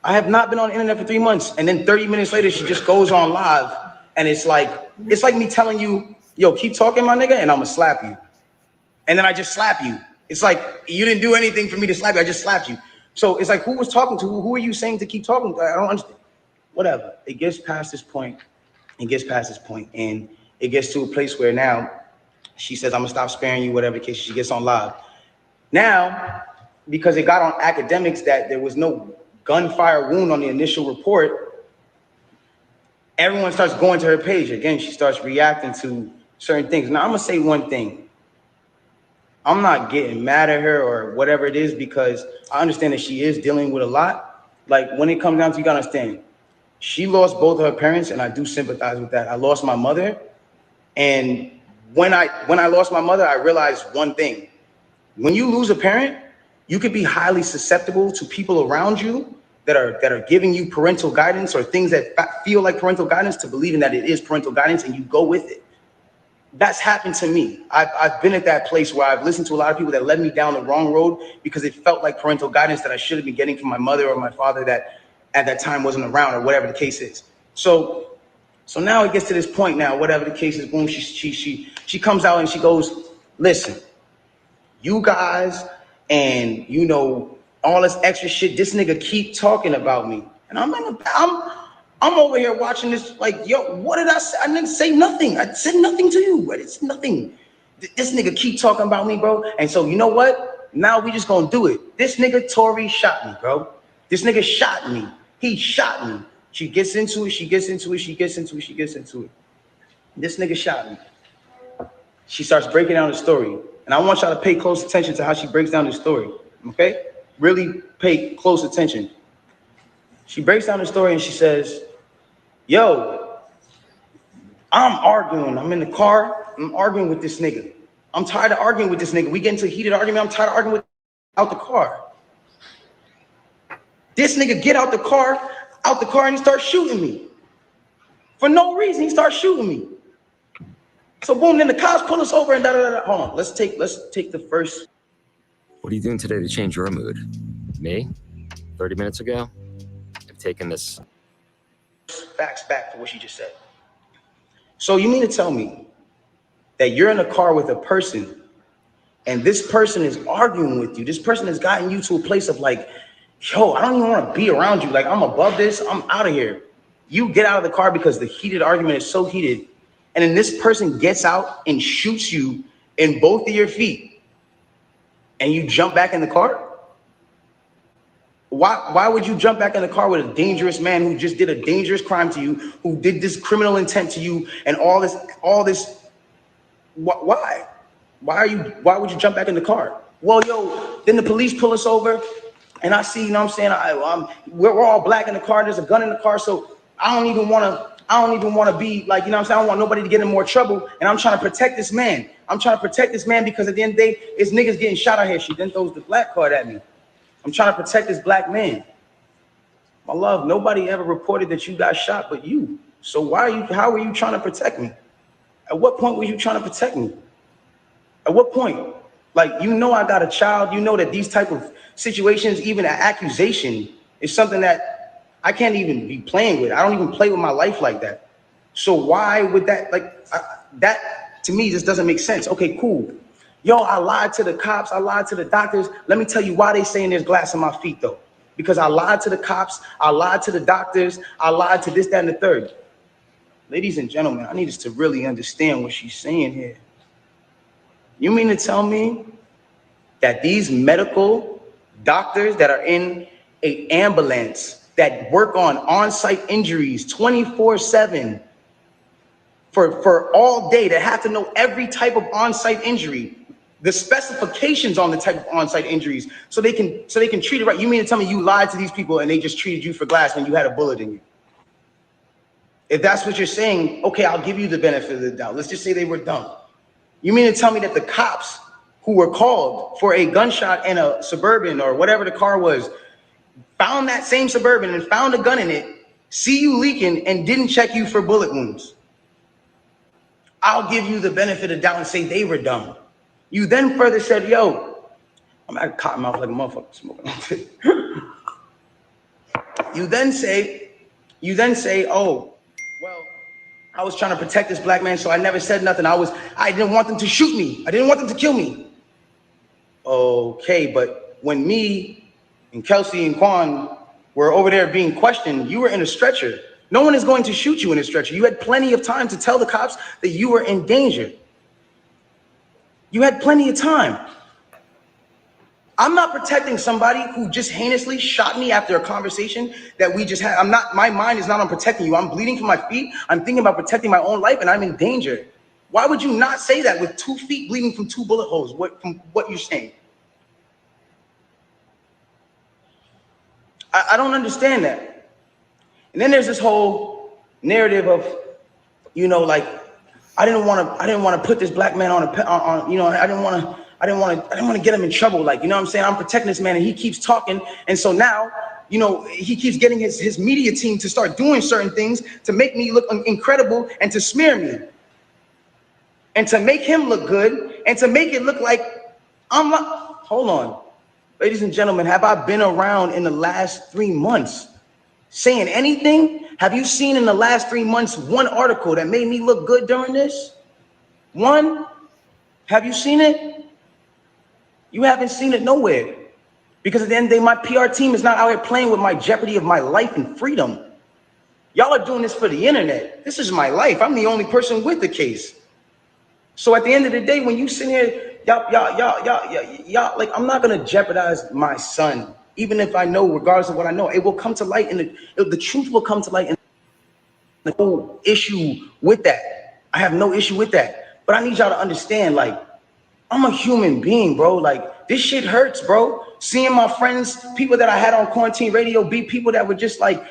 S7: And then 30 minutes later, she just goes on live. And it's like me telling you, yo, keep talking, my nigga, and I'm gonna slap you. And then I just slap you. It's like, you didn't do anything for me to slap you. I just slapped you. So it's like, who was talking to who? Who are you saying to keep talking to? I don't understand. Whatever. It gets past this point. And it gets to a place where now she says, I'm gonna stop sparing you, whatever the case. She gets on live. Now, because it got on academics that there was no gunfire wound on the initial report, everyone starts going to her page. Again, she starts reacting to certain things. Now, I'm going to say one thing. I'm not getting mad at her or whatever it is, because I understand that she is dealing with a lot. Like, when it comes down to, you got to understand, she lost both of her parents, and I do sympathize with that. I lost my mother, and when I lost my mother, I realized one thing. When you lose a parent, you could be highly susceptible to people around you that are giving you parental guidance or things that feel like parental guidance, to believing that it is parental guidance, and you go with it. That's happened to me. I've been at that place where I've listened to a lot of people that led me down the wrong road because it felt like parental guidance that I should have been getting from my mother or my father that at that time wasn't around, or whatever the case is. So now it gets to this point now, whatever the case is, boom, she comes out and she goes, listen, you guys and, you know, all this extra shit, this nigga keep talking about me. And I'm over here watching this like, yo, what did I say? I didn't say nothing. I said nothing to you. It's nothing. This nigga keep talking about me, bro. And so, you know what? Now we just gonna do it. This nigga Tory shot me, bro. This nigga shot me. He shot me. She gets into it. This nigga shot me. She starts breaking down the story. And I want y'all to pay close attention to how she breaks down the story, okay? Really pay close attention. She breaks down the story and she says, yo, I'm arguing. I'm in the car. I'm arguing with this nigga. I'm tired of arguing with this nigga. We get into a heated argument. I'm tired of arguing out the car. This nigga get out the car, and he starts shooting me. For no reason, he starts shooting me. So boom, then the cops pull us over and da-da-da-da. Hold on, let's take the first.
S9: What are you doing today to change your mood? Me? 30 minutes ago? I've taken this.
S7: Facts back for what she just said. So you mean to tell me that you're in a car with a person and this person is arguing with you? This person has gotten you to a place of like, yo, I don't even want to be around you. Like, I'm above this. I'm out of here. You get out of the car because the heated argument is so heated. And then this person gets out and shoots you in both of your feet. And you jump back in the car? Why would you jump back in the car with a dangerous man who just did a dangerous crime to you, who did this criminal intent to you and all this? Why? Why would you jump back in the car? Well, yo, then the police pull us over and I see, you know what I'm saying? We're all black in the car. There's a gun in the car. So I don't even want to be like, you know what I'm saying? I don't want nobody to get in more trouble. And I'm trying to protect this man. Because at the end of the day, it's niggas getting shot out here. She then throws the black card at me. I'm trying to protect this black man. My love, nobody ever reported that you got shot but you. So how are you trying to protect me? At what point were you trying to protect me? At what point? Like, you know I got a child. You know that these type of situations, even an accusation, is something that I can't even be playing with. I don't even play with my life like that. So why would that, that to me just doesn't make sense. Okay, cool. Yo, I lied to the cops. I lied to the doctors. Let me tell you why they saying there's glass in my feet, though. Because I lied to the cops. I lied to the doctors. I lied to this, that, and the third. Ladies and gentlemen, I need us to really understand what she's saying here. You mean to tell me that these medical doctors that are in an ambulance that work on-site injuries 24/7 for all day, that have to know every type of on-site injury, the specifications on the type of on-site injuries, so they can treat it right? You mean to tell me you lied to these people and they just treated you for glass when you had a bullet in you? If that's what you're saying, okay, I'll give you the benefit of the doubt. Let's just say they were dumb. You mean to tell me that the cops who were called for a gunshot in a Suburban or whatever the car was, found that same Suburban and found a gun in it, see you leaking, and didn't check you for bullet wounds? I'll give you the benefit of the doubt and say they were dumb. You then further said, yo, I'm at cotton mouth like a motherfucker smoking. You then say, oh, well, I was trying to protect this black man, so I never said nothing. I didn't want them to shoot me. I didn't want them to kill me. Okay, but when me and Kelsey and Quan were over there being questioned, you were in a stretcher. No one is going to shoot you in a stretcher. You had plenty of time to tell the cops that you were in danger. You had plenty of time. I'm not protecting somebody who just heinously shot me after a conversation that we just had. My mind is not on protecting you. I'm bleeding from my feet. I'm thinking about protecting my own life and I'm in danger. Why would you not say that with 2 feet bleeding from 2 bullet holes? From what you're saying? I don't understand that. And then there's this whole narrative of, like, I didn't want to put this black man on I didn't want to get him in trouble. Like, you know what I'm saying? I'm protecting this man and he keeps talking. And so now, he keeps getting his media team to start doing certain things to make me look incredible and to smear me. And to make him look good and to make it look like I'm not. Hold on. Ladies and gentlemen, have I been around in the last 3 months saying anything? Have you seen in the last 3 months one article that made me look good during this? One? Have you seen it? You haven't seen it nowhere. Because at the end of the day, my PR team is not out here playing with my jeopardy of my life and freedom. Y'all are doing this for the internet. This is my life. I'm the only person with the case. So at the end of the day, when you sit here, y'all, like, I'm not gonna jeopardize my son, even if I know, regardless of what I know, it will come to light, and the truth will come to light. And no issue with that. I have no issue with that. But I need y'all to understand, like, I'm a human being, bro. Like, this shit hurts, bro. Seeing my friends, people that I had on quarantine radio, be people that were just like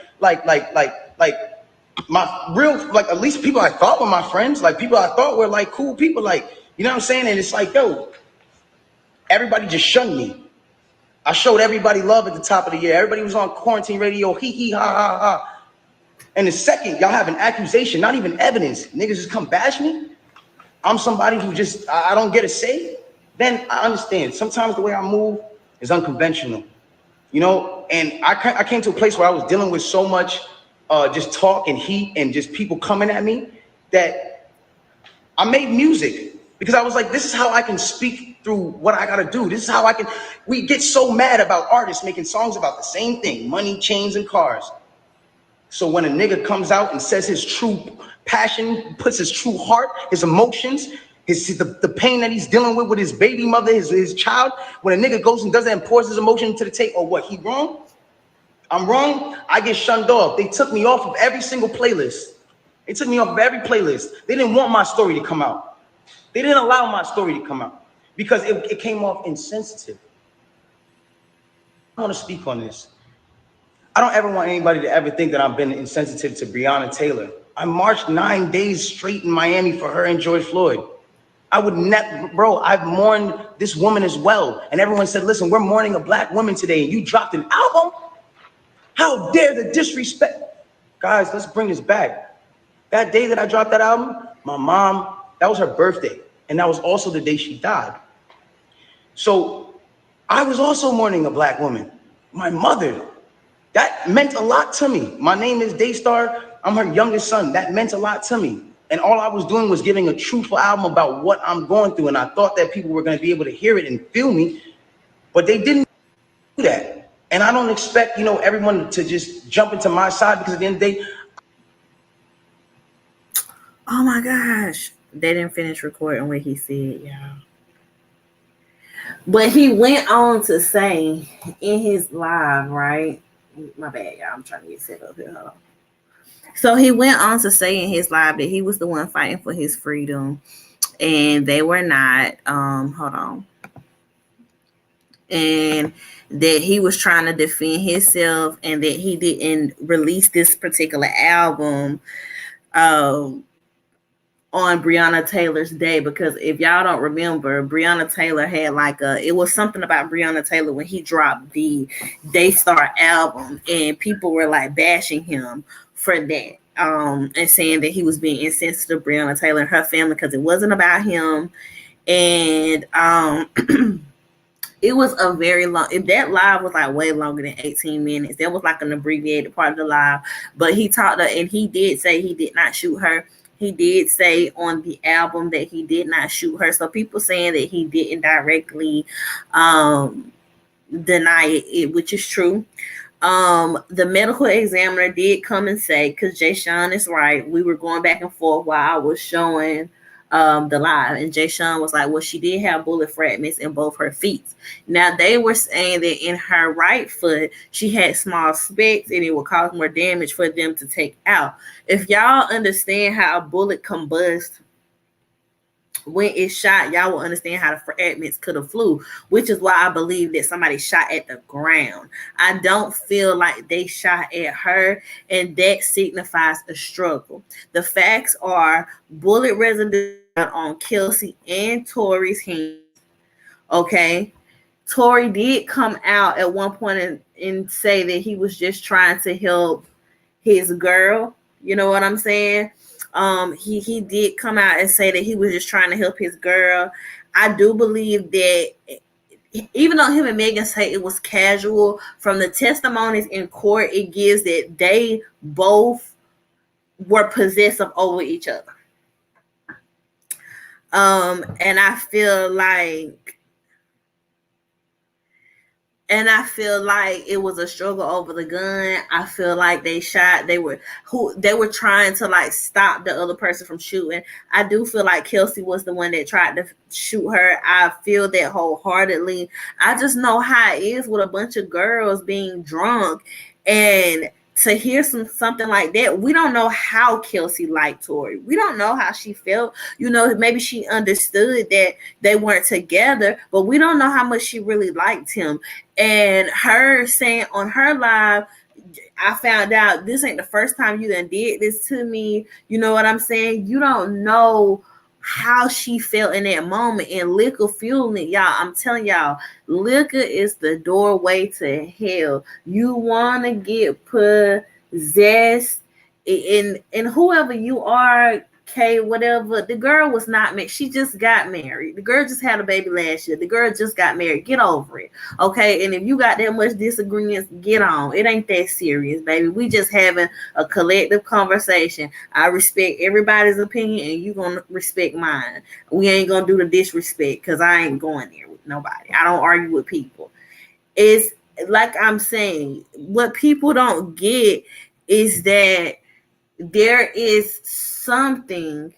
S7: my real, like, at least people I thought were my friends, like people I thought were like cool people, like, you know what I'm saying? And it's like, yo, everybody just shunned me. I showed everybody love at the top of the year. Everybody was on quarantine radio, hee hee ha ha ha. And the second y'all have an accusation, not even evidence, niggas just come bash me. I'm somebody who just, I don't get a say. Then I understand. Sometimes the way I move is unconventional, and I came to a place where I was dealing with so much just talk and heat and just people coming at me that I made music because I was like, this is how I can speak through what I gotta do. This is how we get so mad about artists making songs about the same thing, money, chains, and cars. So when a nigga comes out and says his true passion, puts his true heart, his emotions, the pain that he's dealing with his baby mother, his child, when a nigga goes and does that and pours his emotion to the tape, or what, he wrong? I'm wrong, I get shunned off. They took me off of every single playlist. They took me off of every playlist. They didn't want my story to come out. They didn't allow my story to come out because it came off insensitive. I want to speak on this. I don't ever want anybody to ever think that I've been insensitive to Breonna Taylor. I marched 9 days straight in Miami for her and George Floyd. I would never, bro, I've mourned this woman as well. And everyone said, listen, we're mourning a black woman today and you dropped an album? How dare the disrespect? Guys, let's bring this back. That day that I dropped that album, my mom, that was her birthday. And that was also the day she died. So I was also mourning a black woman, my mother. That meant a lot to me. My name is Daystar. I'm her youngest son. That meant a lot to me. And all I was doing was giving a truthful album about what I'm going through. And I thought that people were going to be able to hear it and feel me, but they didn't do that. And I don't expect, everyone to just jump into my side because at the end of the day.
S2: Oh my gosh. They didn't finish recording what he said, y'all. But he went on to say in his live, right? My bad, y'all. I'm trying to get set up here. Hold on. So he went on to say in his live that he was the one fighting for his freedom, and they were not. Hold on. And that he was trying to defend himself, and that he didn't release this particular album on Breonna Taylor's day, because if y'all don't remember, Breonna Taylor had it was something about Breonna Taylor when he dropped the Daystar album, and people were like bashing him for that, and saying that he was being insensitive to Breonna Taylor and her family because it wasn't about him. And it was a very long, that live was like way longer than 18 minutes. That was like an abbreviated part of the live, but he talked, and he did say he did not shoot her. He did say on the album that he did not shoot her. So people saying that he didn't directly deny it, which is true. The medical examiner did come and say, because Jay Sean is right, we were going back and forth while I was showing the live, and Jay Sean was like, well, she did have bullet fragments in both her feet. Now they were saying that in her right foot she had small specks and it would cause more damage for them to take out. If y'all understand how a bullet combusts when it's shot, y'all will understand how the fragments could have flew, which is why I believe that somebody shot at the ground. I don't feel like they shot at her, and that signifies a struggle. The facts are bullet residue on Kelsey and Tory's hands. Okay. Tory did come out at one point and say that he was just trying to help his girl. You know what I'm saying? He did come out and say that he was just trying to help his girl. I do believe that even though him and Megan say it was casual, from the testimonies in court, it gives that they both were possessive over each other. And I feel like it was a struggle over the gun. I feel like they were trying to like stop the other person from shooting. I do feel like Kelsey was the one that tried to shoot her. I feel that wholeheartedly. I just know how it is with a bunch of girls being drunk, and to hear something like that, we don't know how Kelsey liked Tory. We don't know how she felt. You know, maybe she understood that they weren't together, but we don't know how much she really liked him. And her saying on her live, I found out this ain't the first time you done did this to me. You know what I'm saying? You don't know how she felt in that moment, and liquor fueling it, y'all. I'm telling y'all, liquor is the doorway to hell. You want to get possessed, and whoever you are, K, whatever. The girl was not married. She just got married. The girl just had a baby last year. The girl just got married. Get over it, okay? And if you got that much disagreements, get on. It ain't that serious, baby. We just having a collective conversation. I respect everybody's opinion, and you gonna respect mine. We ain't gonna do the disrespect, because I ain't going there with nobody. I don't argue with people. It's like I'm saying, what people don't get is that there is something,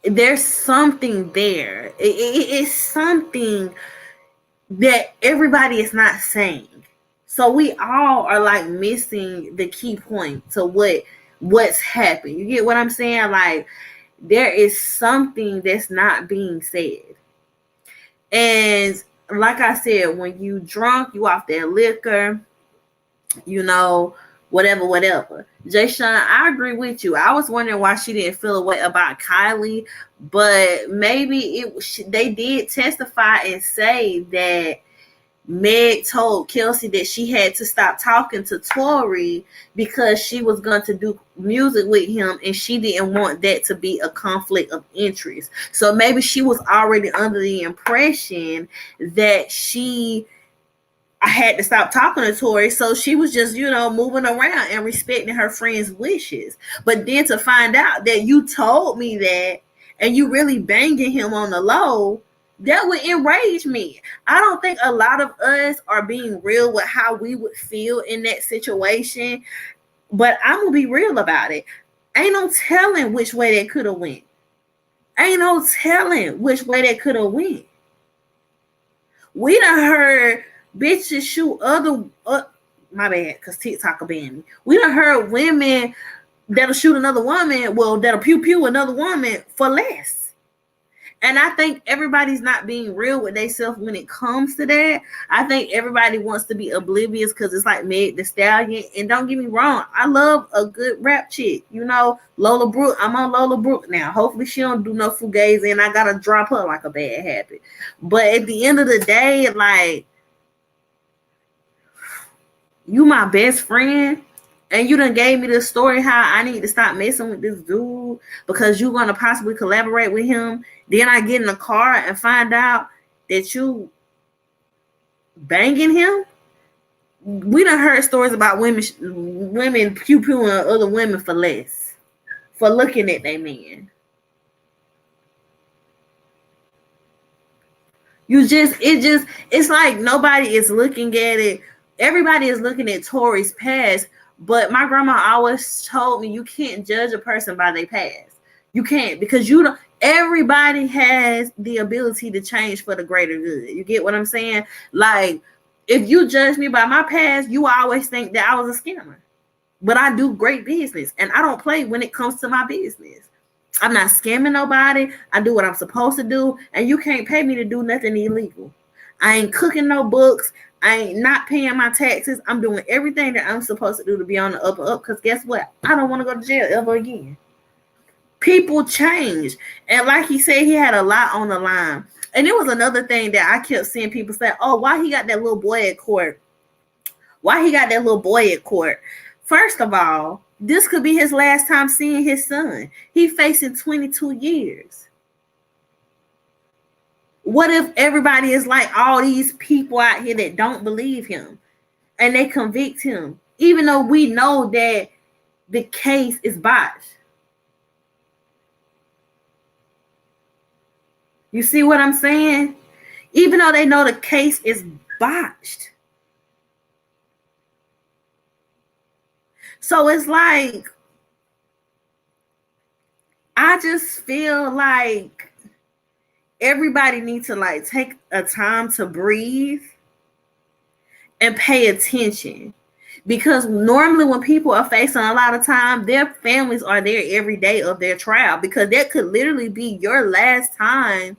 S2: there's something there. It's something that everybody is not saying. So we all are like missing the key point to what's happened. You get what I'm saying? Like, there is something that's not being said. And like I said, when you drunk, you off that liquor, you know, whatever. Jay Sean, I agree with you. I was wondering why she didn't feel a way about Kylie, but maybe they did testify and say that Meg told Kelsey that she had to stop talking to Tory because she was going to do music with him, and she didn't want that to be a conflict of interest. So maybe she was already under the impression that I had to stop talking to Tory, so she was just, you know, moving around and respecting her friend's wishes. But then to find out that you told me that and you really banging him on the low, that would enrage me. I don't think a lot of us are being real with how we would feel in that situation, but I'm gonna be real about it. Ain't no telling which way that could have went. Ain't no telling which way that could have went. We done heard bitches shoot my bad, because TikTok will ban me. We done heard women that'll shoot another woman, well, that'll pew another woman for less. And I think everybody's not being real with themselves when it comes to that. I think everybody wants to be oblivious because it's like Meg Thee Stallion. And don't get me wrong, I love a good rap chick. You know, Lola Brooke. I'm on Lola Brooke now. Hopefully she don't do no fugazi and I gotta drop her like a bad habit. But at the end of the day, like, you my best friend, and you done gave me this story how I need to stop messing with this dude because you're going to possibly collaborate with him. Then I get in the car and find out that you banging him. We done heard stories about women pew-pewing other women for less, for looking at their man. It's like nobody is looking at it. Everybody is looking at Tory's past, But my grandma always told me you can't judge a person by their past. You can't, because you don't. Everybody has the ability to change for the greater good. You get what I'm saying? Like, if you judge me by my past, you always think that I was a scammer. But I do great business, and I don't play when it comes to my business. I'm not scamming nobody. I do what I'm supposed to do, and you can't pay me to do nothing illegal. I ain't cooking no books. I ain't not paying my taxes. I'm doing everything that I'm supposed to do to be on the up and up, because guess what? I don't want to go to jail ever again. People change. And like he said, he had a lot on the line. And it was another thing that I kept seeing people say, oh, why he got that little boy at court? Why he got that little boy at court? First of all, this could be his last time seeing his son. He facing 22 years. What if everybody is like all these people out here that don't believe him and they convict him, even though we know that the case is botched? You see what I'm saying? Even though they know the case is botched. So it's like, I just feel like everybody needs to like take a time to breathe and pay attention. Because normally when people are facing a lot of time, their families are there every day of their trial, because that could literally be your last time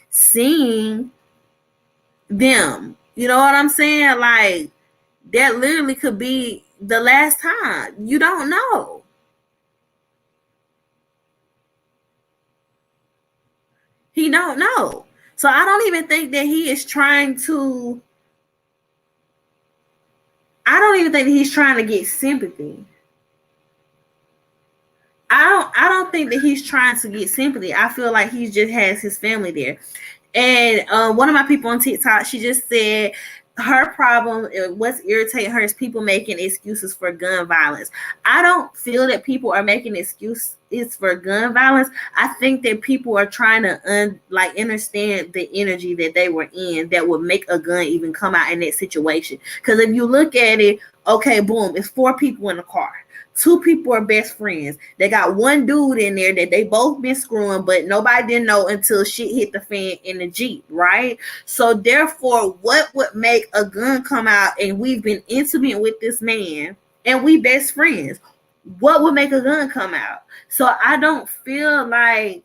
S2: seeing them. You know what I'm saying? Like, that literally could be the last time. You don't know. He don't know. So I don't even think that he is trying to, I don't even think that he's trying to get sympathy. I don't think that he's trying to get sympathy. I feel like he just has his family there. And one of my people on TikTok, she just said her problem, what's irritating her, is people making excuses for gun violence. I don't feel that people are making excuses for gun violence. I think that people are trying to understand the energy that they were in that would make a gun even come out in that situation. Because if you look at it, okay, boom, it's 4 people in the car. 2 people are best friends. They got one dude in there that they both been screwing, but nobody didn't know until shit hit the fan in the Jeep, right? So therefore, what would make a gun come out, and we've been intimate with this man and we best friends? What would make a gun come out? So I don't feel like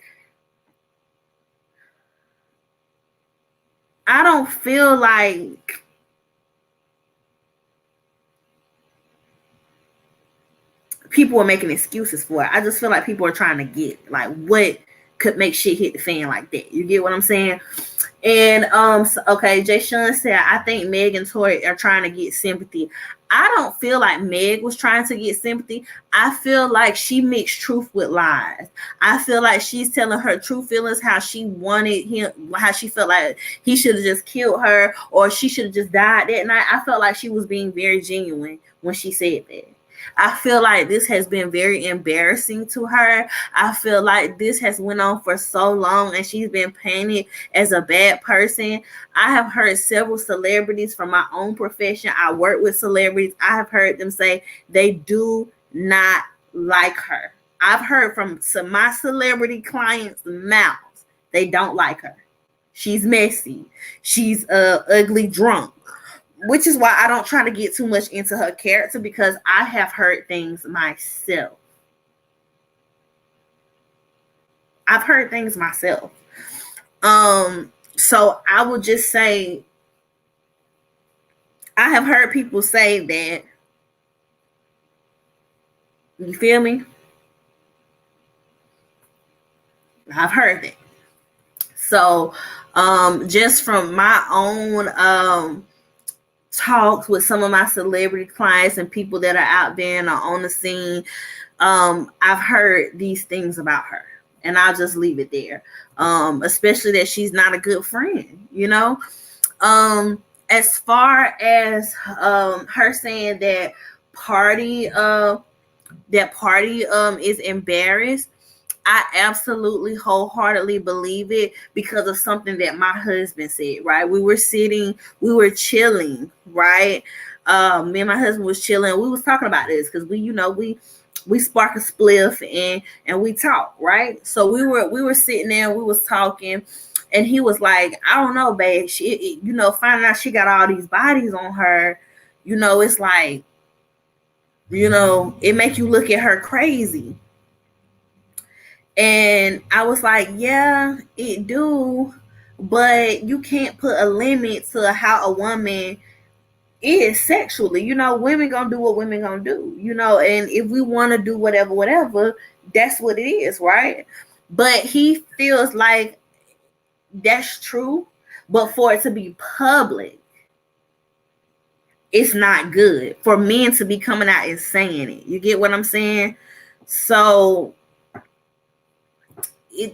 S2: people are making excuses for it. I just feel like people are trying to get like what could make shit hit the fan like that. You get what I'm saying? And okay, Jay Sean said, I think Meg and Tory are trying to get sympathy. I don't feel like Meg was trying to get sympathy. I feel like she mixed truth with lies. I feel like she's telling her true feelings, how she wanted him, how she felt like he should have just killed her, or she should have just died that night. I felt like she was being very genuine when she said that. I feel like this has been very embarrassing to her. I feel like this has went on for so long and she's been painted as a bad person. I have heard several celebrities from my own profession. I work with celebrities. I have heard them say they do not like her. I've heard from my celebrity clients' mouths, they don't like her. She's messy. She's ugly drunk. Which is why I don't try to get too much into her character, because I have heard things myself. I've heard things myself. So I would just say, I have heard people say that. You feel me? I've heard that. So just from my own talks with some of my celebrity clients and people that are out there and are on the scene, I've heard these things about her, and I'll just leave it there. Especially that she's not a good friend, you know. As far as her saying that Party is embarrassed, I absolutely wholeheartedly believe it, because of something that my husband said, right? We were chilling, right? Me and my husband was chilling. We was talking about this because we spark a spliff and we talk, right? So we were sitting there, we was talking, and he was like, I don't know, babe. Finding out she got all these bodies on her, it's like, it make you look at her crazy. And I was like, yeah, it do, but you can't put a limit to how a woman is sexually. Women gonna do what women gonna do, and if we want to do whatever, that's what it is, right? But he feels like that's true, but for it to be public, it's not good for men to be coming out and saying it. You get what I'm saying? So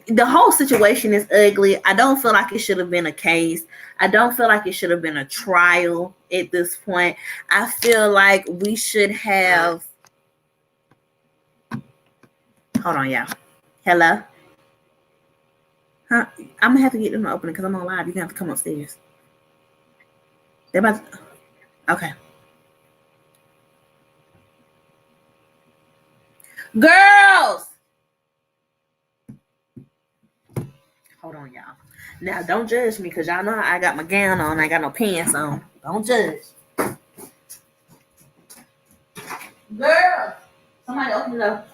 S2: the whole situation is ugly. I don't feel like it should have been a case. I don't feel like it should have been a trial at this point. I feel like we should have. Hold on, y'all. Hello? Huh? I'm gonna have to get them to open it because I'm on live. You're gonna have to come upstairs. They're about to... Okay. Girls! Hold on, y'all. Now, don't judge me because y'all know I got my gown on. I ain't got no pants on. Don't judge. Girl! Somebody open it up.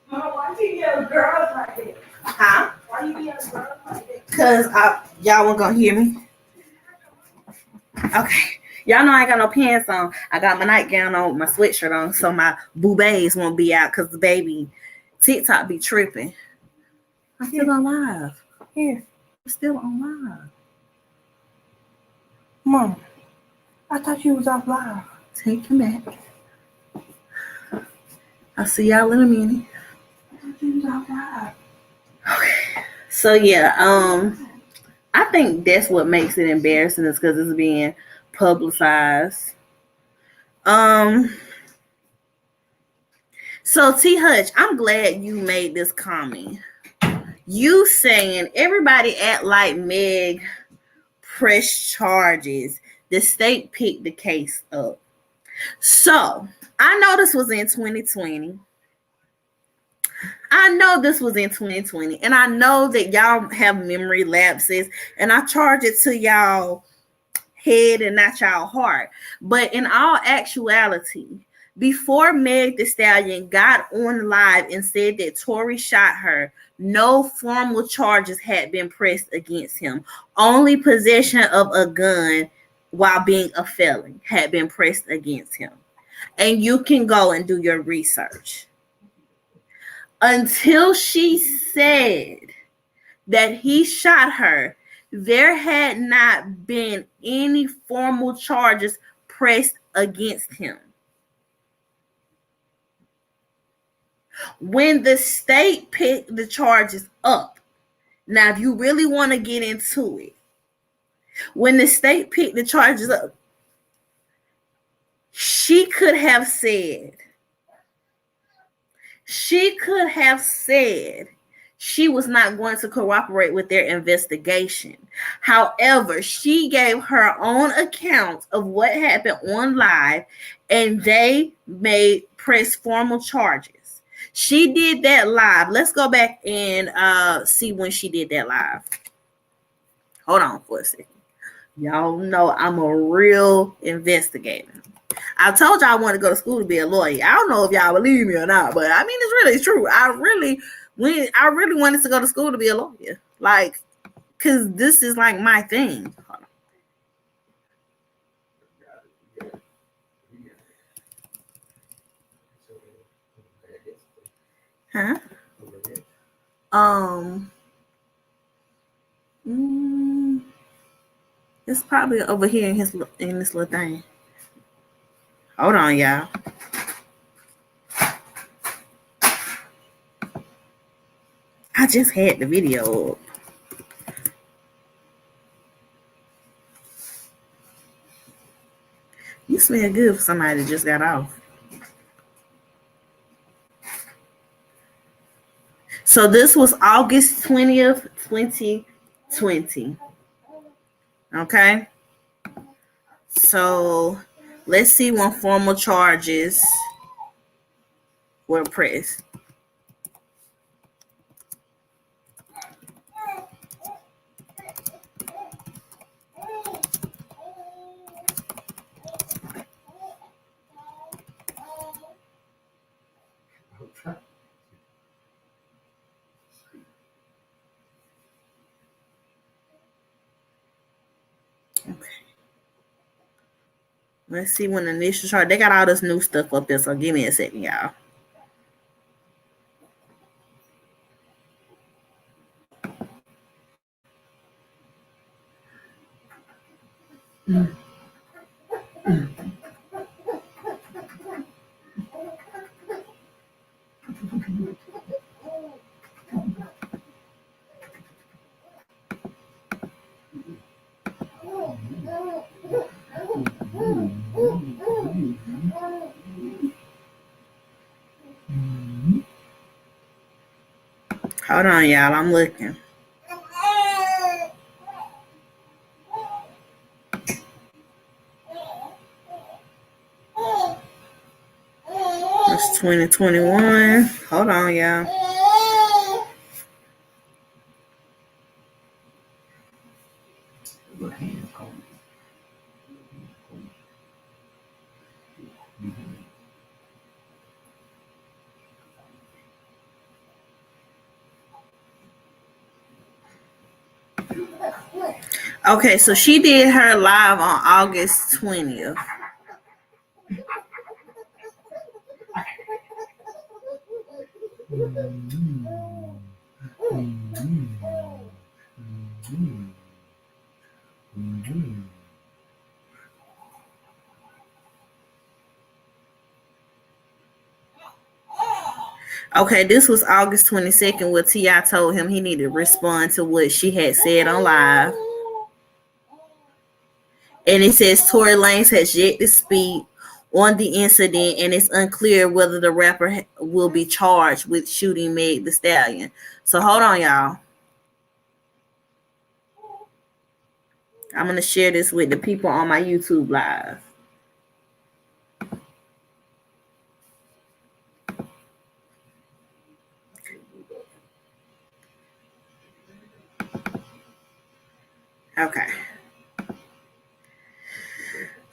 S2: Why you yell girls like that? Huh? Why you yell girls like that? Because y'all weren't going to hear me. Okay. Y'all know I ain't got no pants on. I got my nightgown on with my sweatshirt on, so my boobies won't be out because the baby TikTok be tripping. I'm still on live. Here. I'm still on live. Mom, I thought you was off live. Take him back. I'll see y'all in a minute. I thought you was off live. Okay. So yeah, I think that's what makes it embarrassing is because it's being publicized. So T Hutch, I'm glad you made this comment. You saying everybody act like Meg pressed charges. The state picked the case up. So I know this was in 2020. And I know that y'all have memory lapses, and I charge it to y'all head and not y'all heart. But in all actuality, before Meg Thee Stallion got on live and said that Tory shot her, no formal charges had been pressed against him. Only possession of a gun while being a felon had been pressed against him. And you can go and do your research. Until she said that he shot her, there had not been any formal charges pressed against him. When the state picked the charges up, now if you really want to get into it, when the state picked the charges up, she could have said she was not going to cooperate with their investigation. However, she gave her own account of what happened on live, and they press formal charges. She did that live. Let's go back and see when she did that live. Hold on for a second. Y'all know I'm a real investigator. I told y'all I want to go to school to be a lawyer. I don't know if y'all believe me or not, but I mean, it's really true. I really wanted to go to school to be a lawyer. Like, because this is like my thing. Huh? It's probably over here in this little thing. Hold on, y'all. I just had the video up. You smell good for somebody that just got off. So this was August 20th, 2020. Okay. So let's see when formal charges were pressed. Okay. Let's see when the initial charge. They got all this new stuff up there, so give me a second, y'all. Hold on, y'all. I'm looking. It's 2021. Hold on, y'all. Okay, so she did her live on August 20th. Okay, this was August 22nd where T.I. told him he needed to respond to what she had said on live. And it says Tory Lanez has yet to speak on the incident, and it's unclear whether the rapper will be charged with shooting Meg Thee Stallion. So hold on, y'all. I'm going to share this with the people on my YouTube live.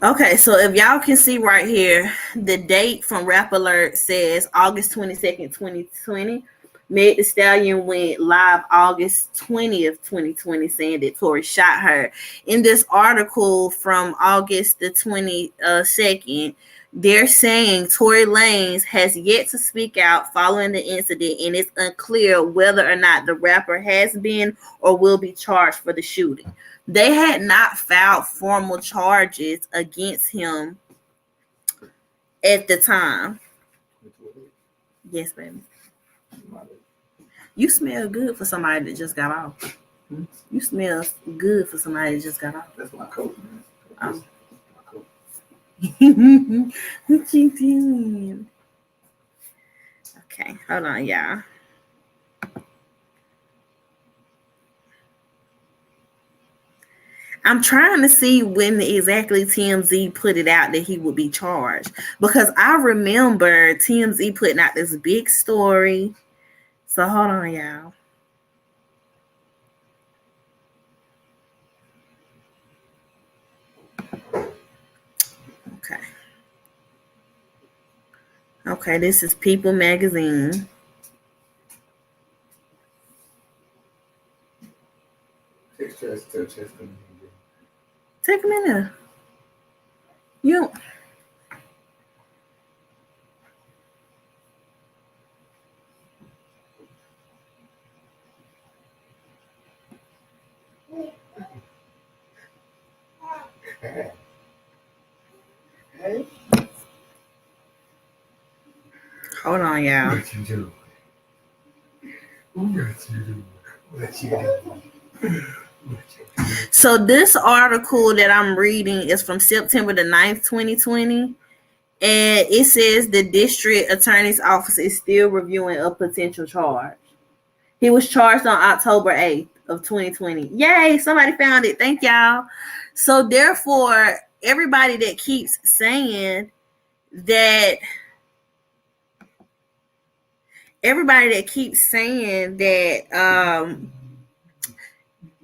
S2: Okay, so if y'all can see right here, the date from Rap Alert says August 22nd, 2020. Meg Thee Stallion went live August 20th, 2020, saying that Tory shot her. In this article from August the 22nd, they're saying Tory Lanez has yet to speak out following the incident, and it's unclear whether or not the rapper has been or will be charged for the shooting. They had not filed formal charges against him at the time. Yes, baby. You smell good for somebody that just got off. You smell good for somebody that just got off.
S10: That's my coat, man.
S2: Oh. What you doing? Okay, hold on, y'all. I'm trying to see when exactly TMZ put it out that he would be charged, because I remember TMZ putting out this big story. So hold on, y'all. Okay, this is People Magazine.
S10: Take
S2: them in there. You. Hold on, y'all.
S10: What you do? What you do? What you do?
S2: So this article that I'm reading is from September the 9th, 2020. And it says the district attorney's office is still reviewing a potential charge. He was charged on October 8th of 2020. Yay, somebody found it. Thank y'all. So therefore, everybody that keeps saying that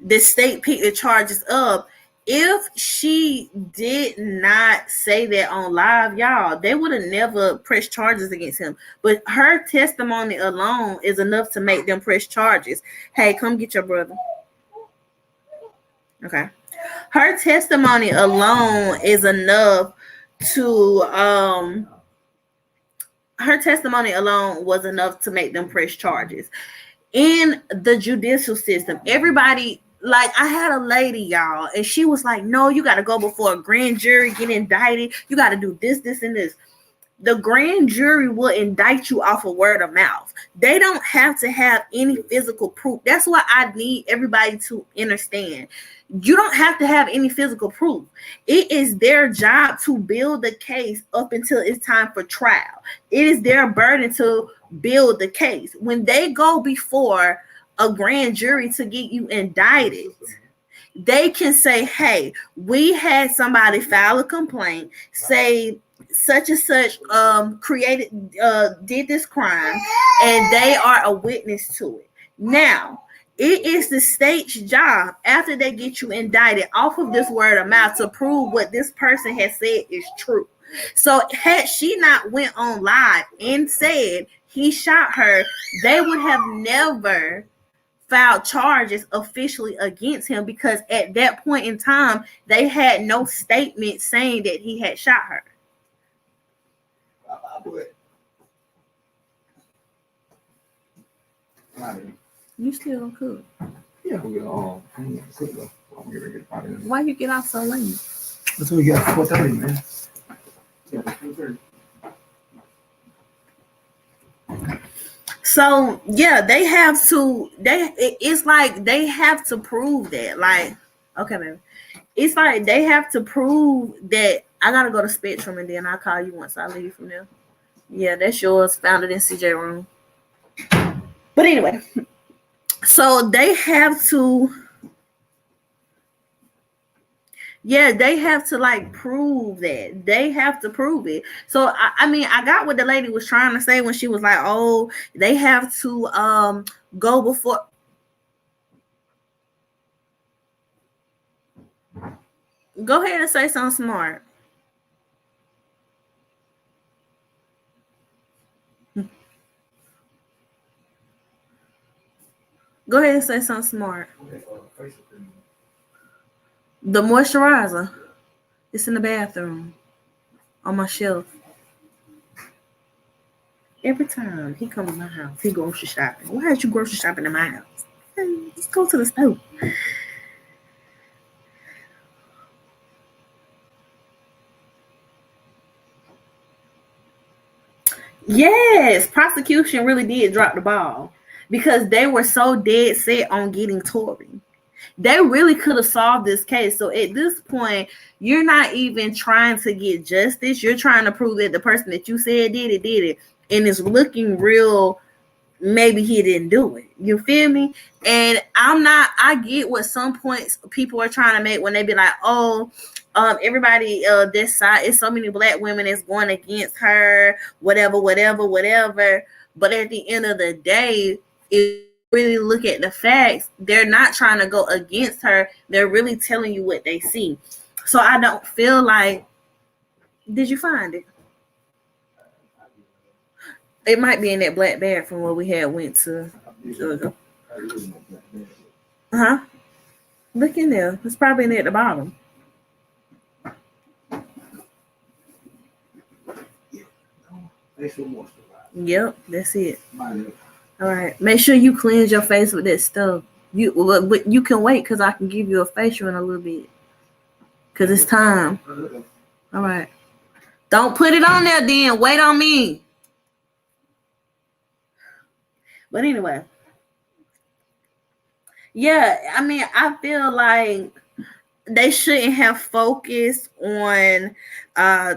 S2: the state picked the charges up, if she did not say that on live, y'all, they would have never pressed charges against him. But her testimony alone is enough to make them press charges. Hey, come get your brother. Okay. Her testimony alone is enough to her testimony alone was enough to make them press charges. In the judicial system, everybody, like, I had a lady, y'all, and she was like, no, you got to go before a grand jury, get indicted. You got to do this, this, and this. The grand jury will indict you off of word of mouth. They don't have to have any physical proof. That's what I need everybody to understand. You don't have to have any physical proof. It is their job to build the case up until it's time for trial. It is their burden to build the case. When they go before a grand jury to get you indicted, they can say, hey, we had somebody file a complaint, say such and such did this crime, and they are a witness to it. Now, it is the state's job, after they get you indicted off of this word of mouth, to prove what this person has said is true. So had she not went on live and said he shot her, they would have never filed charges officially against him, because at that point in time, they had no statement saying that he had shot her. You still don't cook?
S10: Yeah, we
S2: Why you get off so late?
S10: That's what we got 4:30, man. Yeah, 4:30.
S2: So yeah, they have to. It's like they have to prove that. Like, okay, man. It's like they have to prove that. I gotta go to Spectrum and then I'll call you once I leave from there. Yeah, that's yours. Found it in CJ room. But anyway, so they have to. Yeah, they have to like prove that. They have to prove it. So I mean, I got what the lady was trying to say when she was like, "Oh, they have to go before." Go ahead and say something smart. Go ahead and say something smart. The moisturizer. It's in the bathroom on my shelf. Every time he comes to my house, he grocery shopping. Why aren't you grocery shopping in my house? Hey, let's go to the store. Yes, prosecution really did drop the ball because they were so dead set on getting Tory. They really could have solved this case. So at this point, you're not even trying to get justice. You're trying to prove that the person that you said did it. And it's looking real, maybe he didn't do it. You feel me? And I get what some points people are trying to make when they be like, oh, everybody this side, it's so many black women that's going against her, whatever. But at the end of the day, if really look at the facts, they're not trying to go against her. They're really telling you what they see. So I don't feel like, did you find it? It might be in that black bag from where we had went to. Huh? Look in there. It's probably in there at the bottom. Yep, that's it. All right. Make sure you cleanse your face with that stuff. You can wait because I can give you a facial in a little bit. Because it's time. All right. Don't put it on there then. Wait on me. But anyway. Yeah, I mean, I feel like they shouldn't have focused on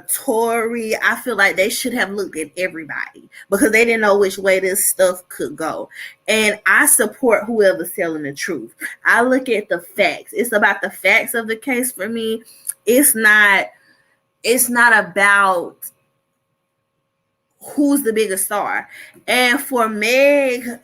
S2: Tory. I feel like they should have looked at everybody because they didn't know which way this stuff could go. And I support whoever's telling the truth. I look at the facts. It's about the facts of the case for me. It's not about who's the biggest star. And for Meg,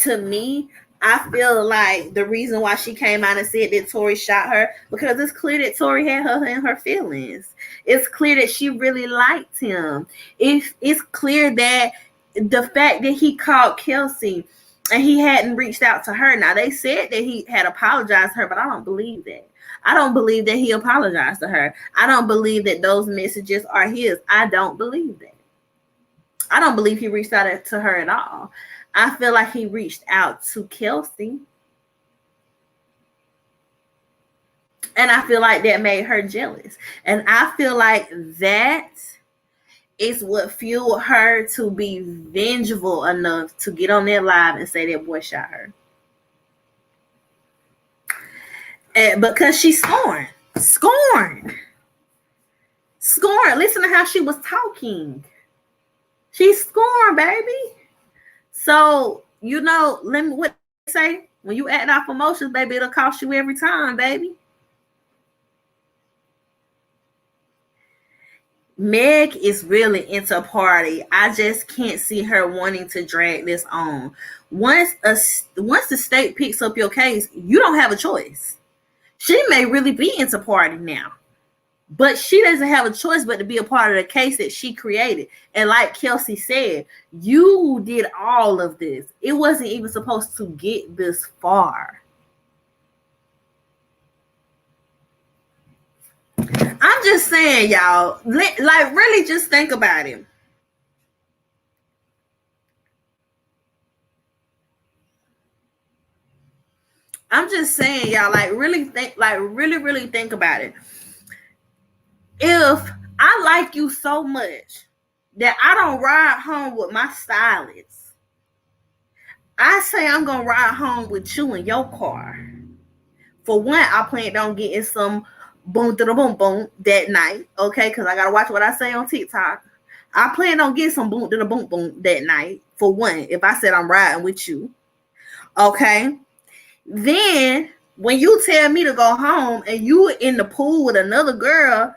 S2: to me, I feel like the reason why she came out and said that Tory shot her, because it's clear that Tory had her in her feelings. It's clear that she really liked him. It's clear that the fact that he called Kelsey and he hadn't reached out to her. Now, they said that he had apologized to her, but I don't believe that. I don't believe that he apologized to her. I don't believe that those messages are his. I don't believe that. I don't believe he reached out to her at all. I feel like he reached out to Kelsey. And I feel like that made her jealous. And I feel like that is what fueled her to be vengeful enough to get on that live and say that boy shot her. And because she scorned. Listen to how she was talking. She scorned, baby. So, you know, what they say, when you act off emotions, baby, it'll cost you every time, baby. Meg is really into a party. I just can't see her wanting to drag this on. Once the state picks up your case, you don't have a choice. She may really be into party now, but she doesn't have a choice but to be a part of the case that she created. And like Kelsey said, you did all of this. It wasn't even supposed to get this far. I'm just saying, y'all, like really just think about it. I'm just saying, y'all, like really think about it. If I like you so much that I don't ride home with my stylist, I say I'm gonna ride home with you in your car. For one, I plan on getting some boom to the boom boom that night, okay? Because I gotta watch what I say on TikTok. I plan on getting some boom to the boom boom that night. For one, if I said I'm riding with you, okay? Then when you tell me to go home and you in the pool with another girl,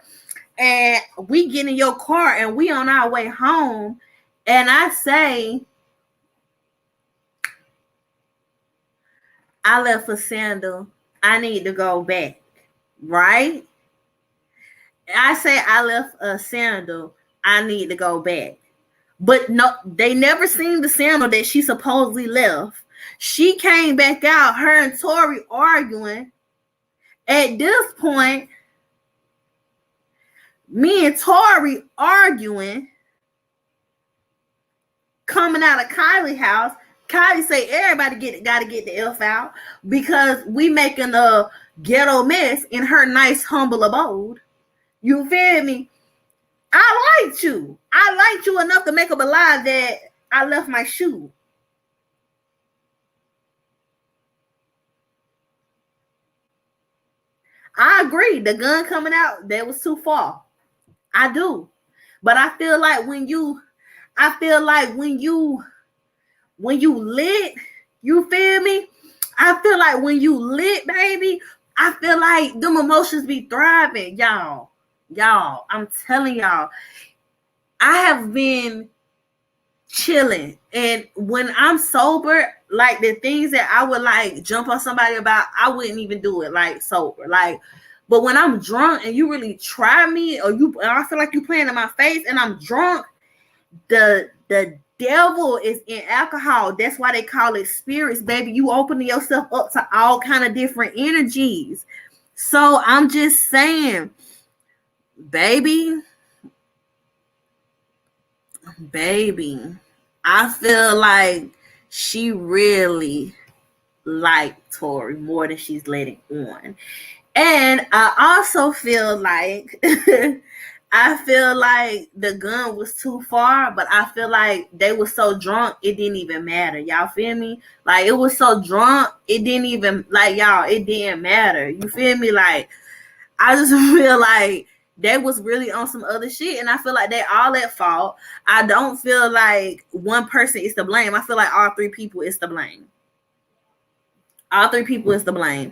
S2: and we get in your car and we on our way home, and I say, I left a sandal, I need to go back, right? I say I left a sandal, I need to go back. But no, they never seen the sandal that she supposedly left. She came back out, her and Tory arguing. At this point, me and Tory arguing, coming out of Kylie's house. Kylie say everybody gotta get the F out because we making a ghetto mess in her nice, humble abode. You feel me? I liked you. I liked you enough to make up a lie that I left my shoe. I agree. The gun coming out, that was too far. I do. But I feel like when you lit, you feel me? I feel like when you lit, baby, I feel like them emotions be thriving, y'all. I'm telling y'all, I have been chilling, and when I'm sober, like the things that I would like jump on somebody about, I wouldn't even do it like sober. Like, but when I'm drunk and you really try me, or I feel like you playing in my face and I'm drunk, the devil is in alcohol. That's why they call it spirits, baby. You opening yourself up to all kind of different energies. So I'm just saying, baby, I feel like she really liked Tory more than she's letting on. And I also feel like the gun was too far, but I feel like they were so drunk it didn't even matter. Y'all feel me? Like, it was so drunk it didn't even, like, y'all, it didn't matter. You feel me? Like, I just feel like they was really on some other shit, and I feel like they all at fault. I don't feel like one person is to blame. I feel like all three people is to blame. All three people is to blame.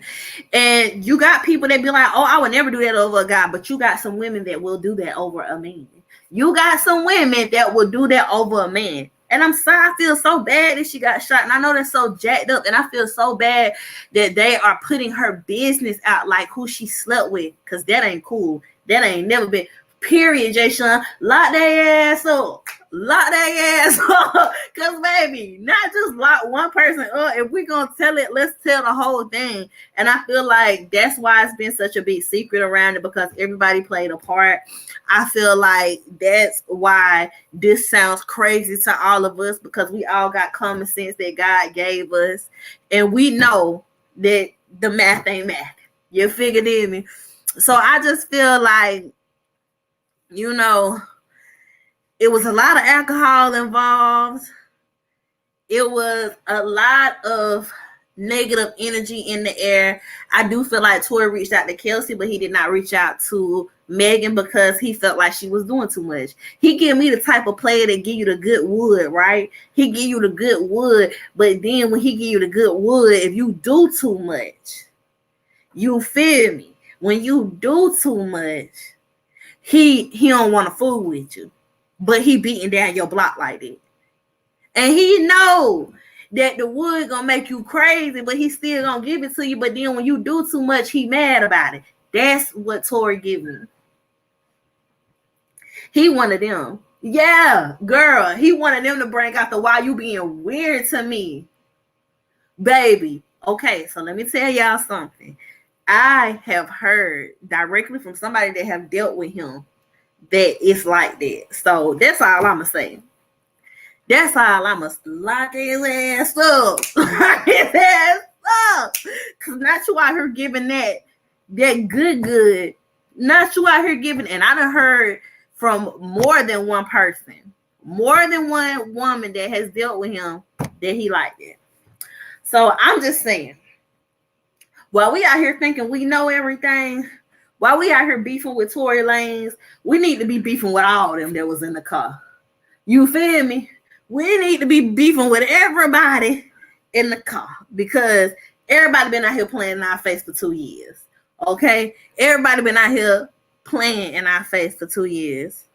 S2: And you got people that be like, oh, I would never do that over a guy, but you got some women that will do that over a man. You got some women that will do that over a man. And I'm sorry, I feel so bad that she got shot. And I know that's so jacked up. And I feel so bad that they are putting her business out, like who she slept with. Because that ain't cool. That ain't never been. Period, Jay Sean. Lock their ass up. Lock their ass up. Because, baby, not just lock one person up. If we're going to tell it, let's tell the whole thing. And I feel like that's why it's been such a big secret around it, because everybody played a part. I feel like that's why this sounds crazy to all of us, because we all got common sense that God gave us. And we know that the math ain't math. You figured in me. So I just feel like, you know, it was a lot of alcohol involved. It was a lot of negative energy in the air. I do feel like Tory reached out to Kelsey, but he did not reach out to Megan because he felt like she was doing too much. He give me the type of player that give you the good wood, right? He give you the good wood, but then when he give you the good wood, if you do too much, you feel me? When you do too much, he don't want to fool with you, but he beating down your block like that. And he know that the wood gonna make you crazy, but he still gonna give it to you. But then when you do too much, he mad about it. That's what Tory give me. He wanted them. Yeah, girl. He wanted them to bring out the why you being weird to me. Baby. Okay, so let me tell y'all something. I have heard directly from somebody that have dealt with him that it's like that. So that's all I'm gonna say. That's all I'm gonna lock his ass up. Lock his ass up. Cause not you out here giving that good. Not you out here giving, and I done heard from more than one person, more than one woman that has dealt with him that he liked it. So I'm just saying, while we out here thinking we know everything, while we out here beefing with Tory Lanez, we need to be beefing with all of them that was in the car. You feel me? We need to be beefing with everybody in the car, because everybody been out here playing in our face for 2 years. Okay? Everybody been out here playing in our face for 2 years.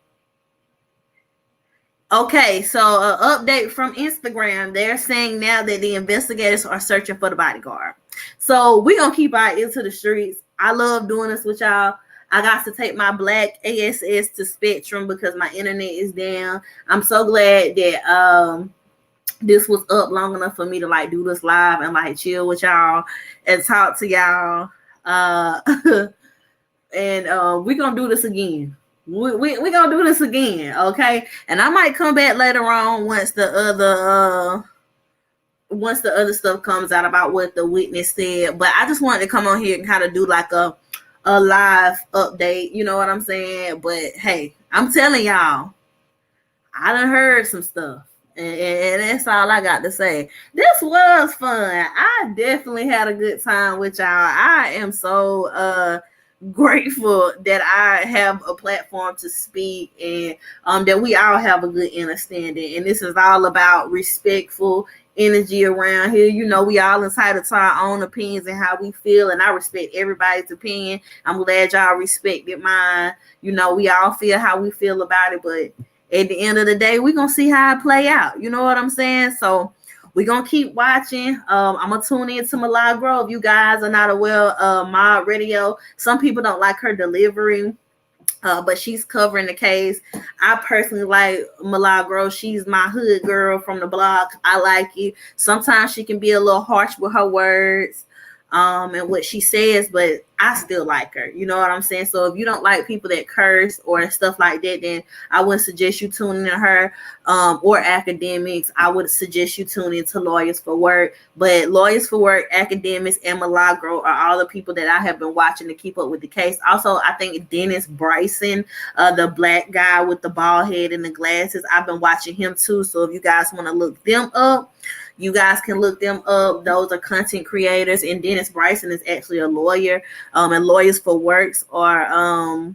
S2: Okay, so an update from Instagram. They're saying now that the investigators are searching for the bodyguard. So we're going to keep our ear to the streets. I love doing this with y'all. I got to take my black ASS to Spectrum because my internet is down. I'm so glad that this was up long enough for me to like do this live and like chill with y'all and talk to y'all. And we're going to do this again. We're going to do this again, okay? And I might come back later on once the other stuff comes out about what the witness said. But I just wanted to come on here and kind of do like a live update, you know what I'm saying? But hey, I'm telling y'all, I done heard some stuff, and that's all I got to say. This was fun. I definitely had a good time with y'all. I am so grateful that I have a platform to speak, and that we all have a good understanding. And this is all about respectful energy around here. You know, we all entitled to our own opinions and how we feel, and I respect everybody's opinion. I'm glad y'all respected mine. You know, we all feel how we feel about it, but at the end of the day, we're gonna see how it play out. You know what I'm saying? So we're gonna keep watching. I'm gonna tune in to Milagro. If you guys are not aware of Mob Radio, some people don't like her delivery, but she's covering the case. I personally like Milagro. She's my hood girl from the block. I like it. Sometimes she can be a little harsh with her words and what she says, but I still like her. You know what I'm saying? So if you don't like people that curse or stuff like that, then I wouldn't suggest you tuning in her or academics. I would suggest you tune into Lawyers for Work. But Lawyers for Work, academics, and Milagro are all the people that I have been watching to keep up with the case. Also, I think Dennis Bryson, the black guy with the bald head and the glasses, I've been watching him too. So if you guys want to look them up, You guys can look them up. Those are content creators, and Dennis Bryson is actually a lawyer. And Lawyers for Works are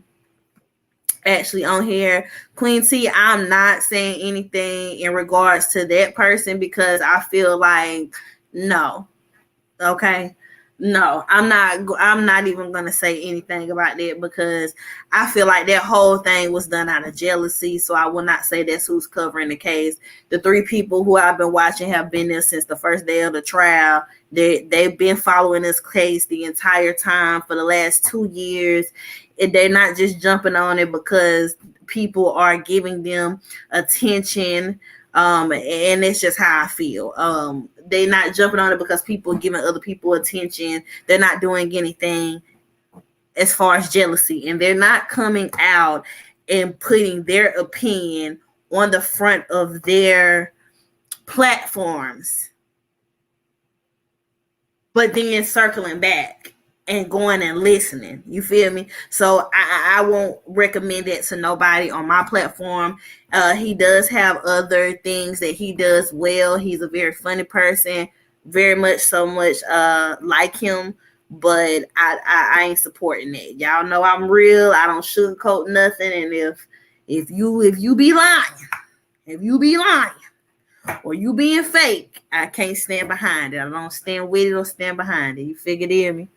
S2: actually on here. Queen T, I'm not saying anything in regards to that person because I feel like no. Okay. No, I'm not even gonna say anything about that because I feel like that whole thing was done out of jealousy. So I will not say that's who's covering the case. The 3 people who I've been watching have been there since the first day of the trial. They've been following this case the entire time for the last 2 years. And they're not just jumping on it because people are giving them attention. And it's just how I feel. They're not jumping on it because people are giving other people attention. They're not doing anything as far as jealousy, and they're not coming out and putting their opinion on the front of their platforms, but then circling back and going and listening. You feel me? So I won't recommend that to nobody on my platform. He does have other things that he does well. He's a very funny person, very much like him, but I ain't supporting that. Y'all know I'm real. I don't sugarcoat nothing. And if you be lying, or you being fake, I can't stand behind it. I don't stand with it or stand behind it. You figured it me?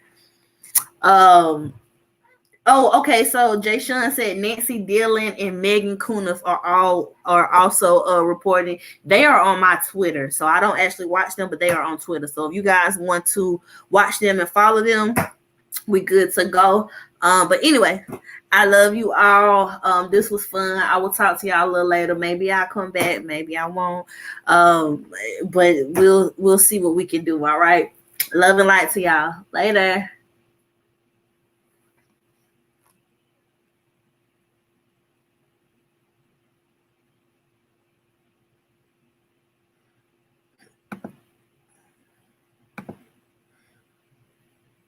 S2: Okay. So Jay Sean said Nancy Dillon and Megan Kunis are also reporting. They are on my Twitter, so I don't actually watch them, but they are on Twitter. So if you guys want to watch them and follow them, we good to go. But anyway, I love you all. This was fun. I will talk to y'all a little later. Maybe I'll come back, maybe I won't. But we'll see what we can do. All right. Love and light to y'all. Later.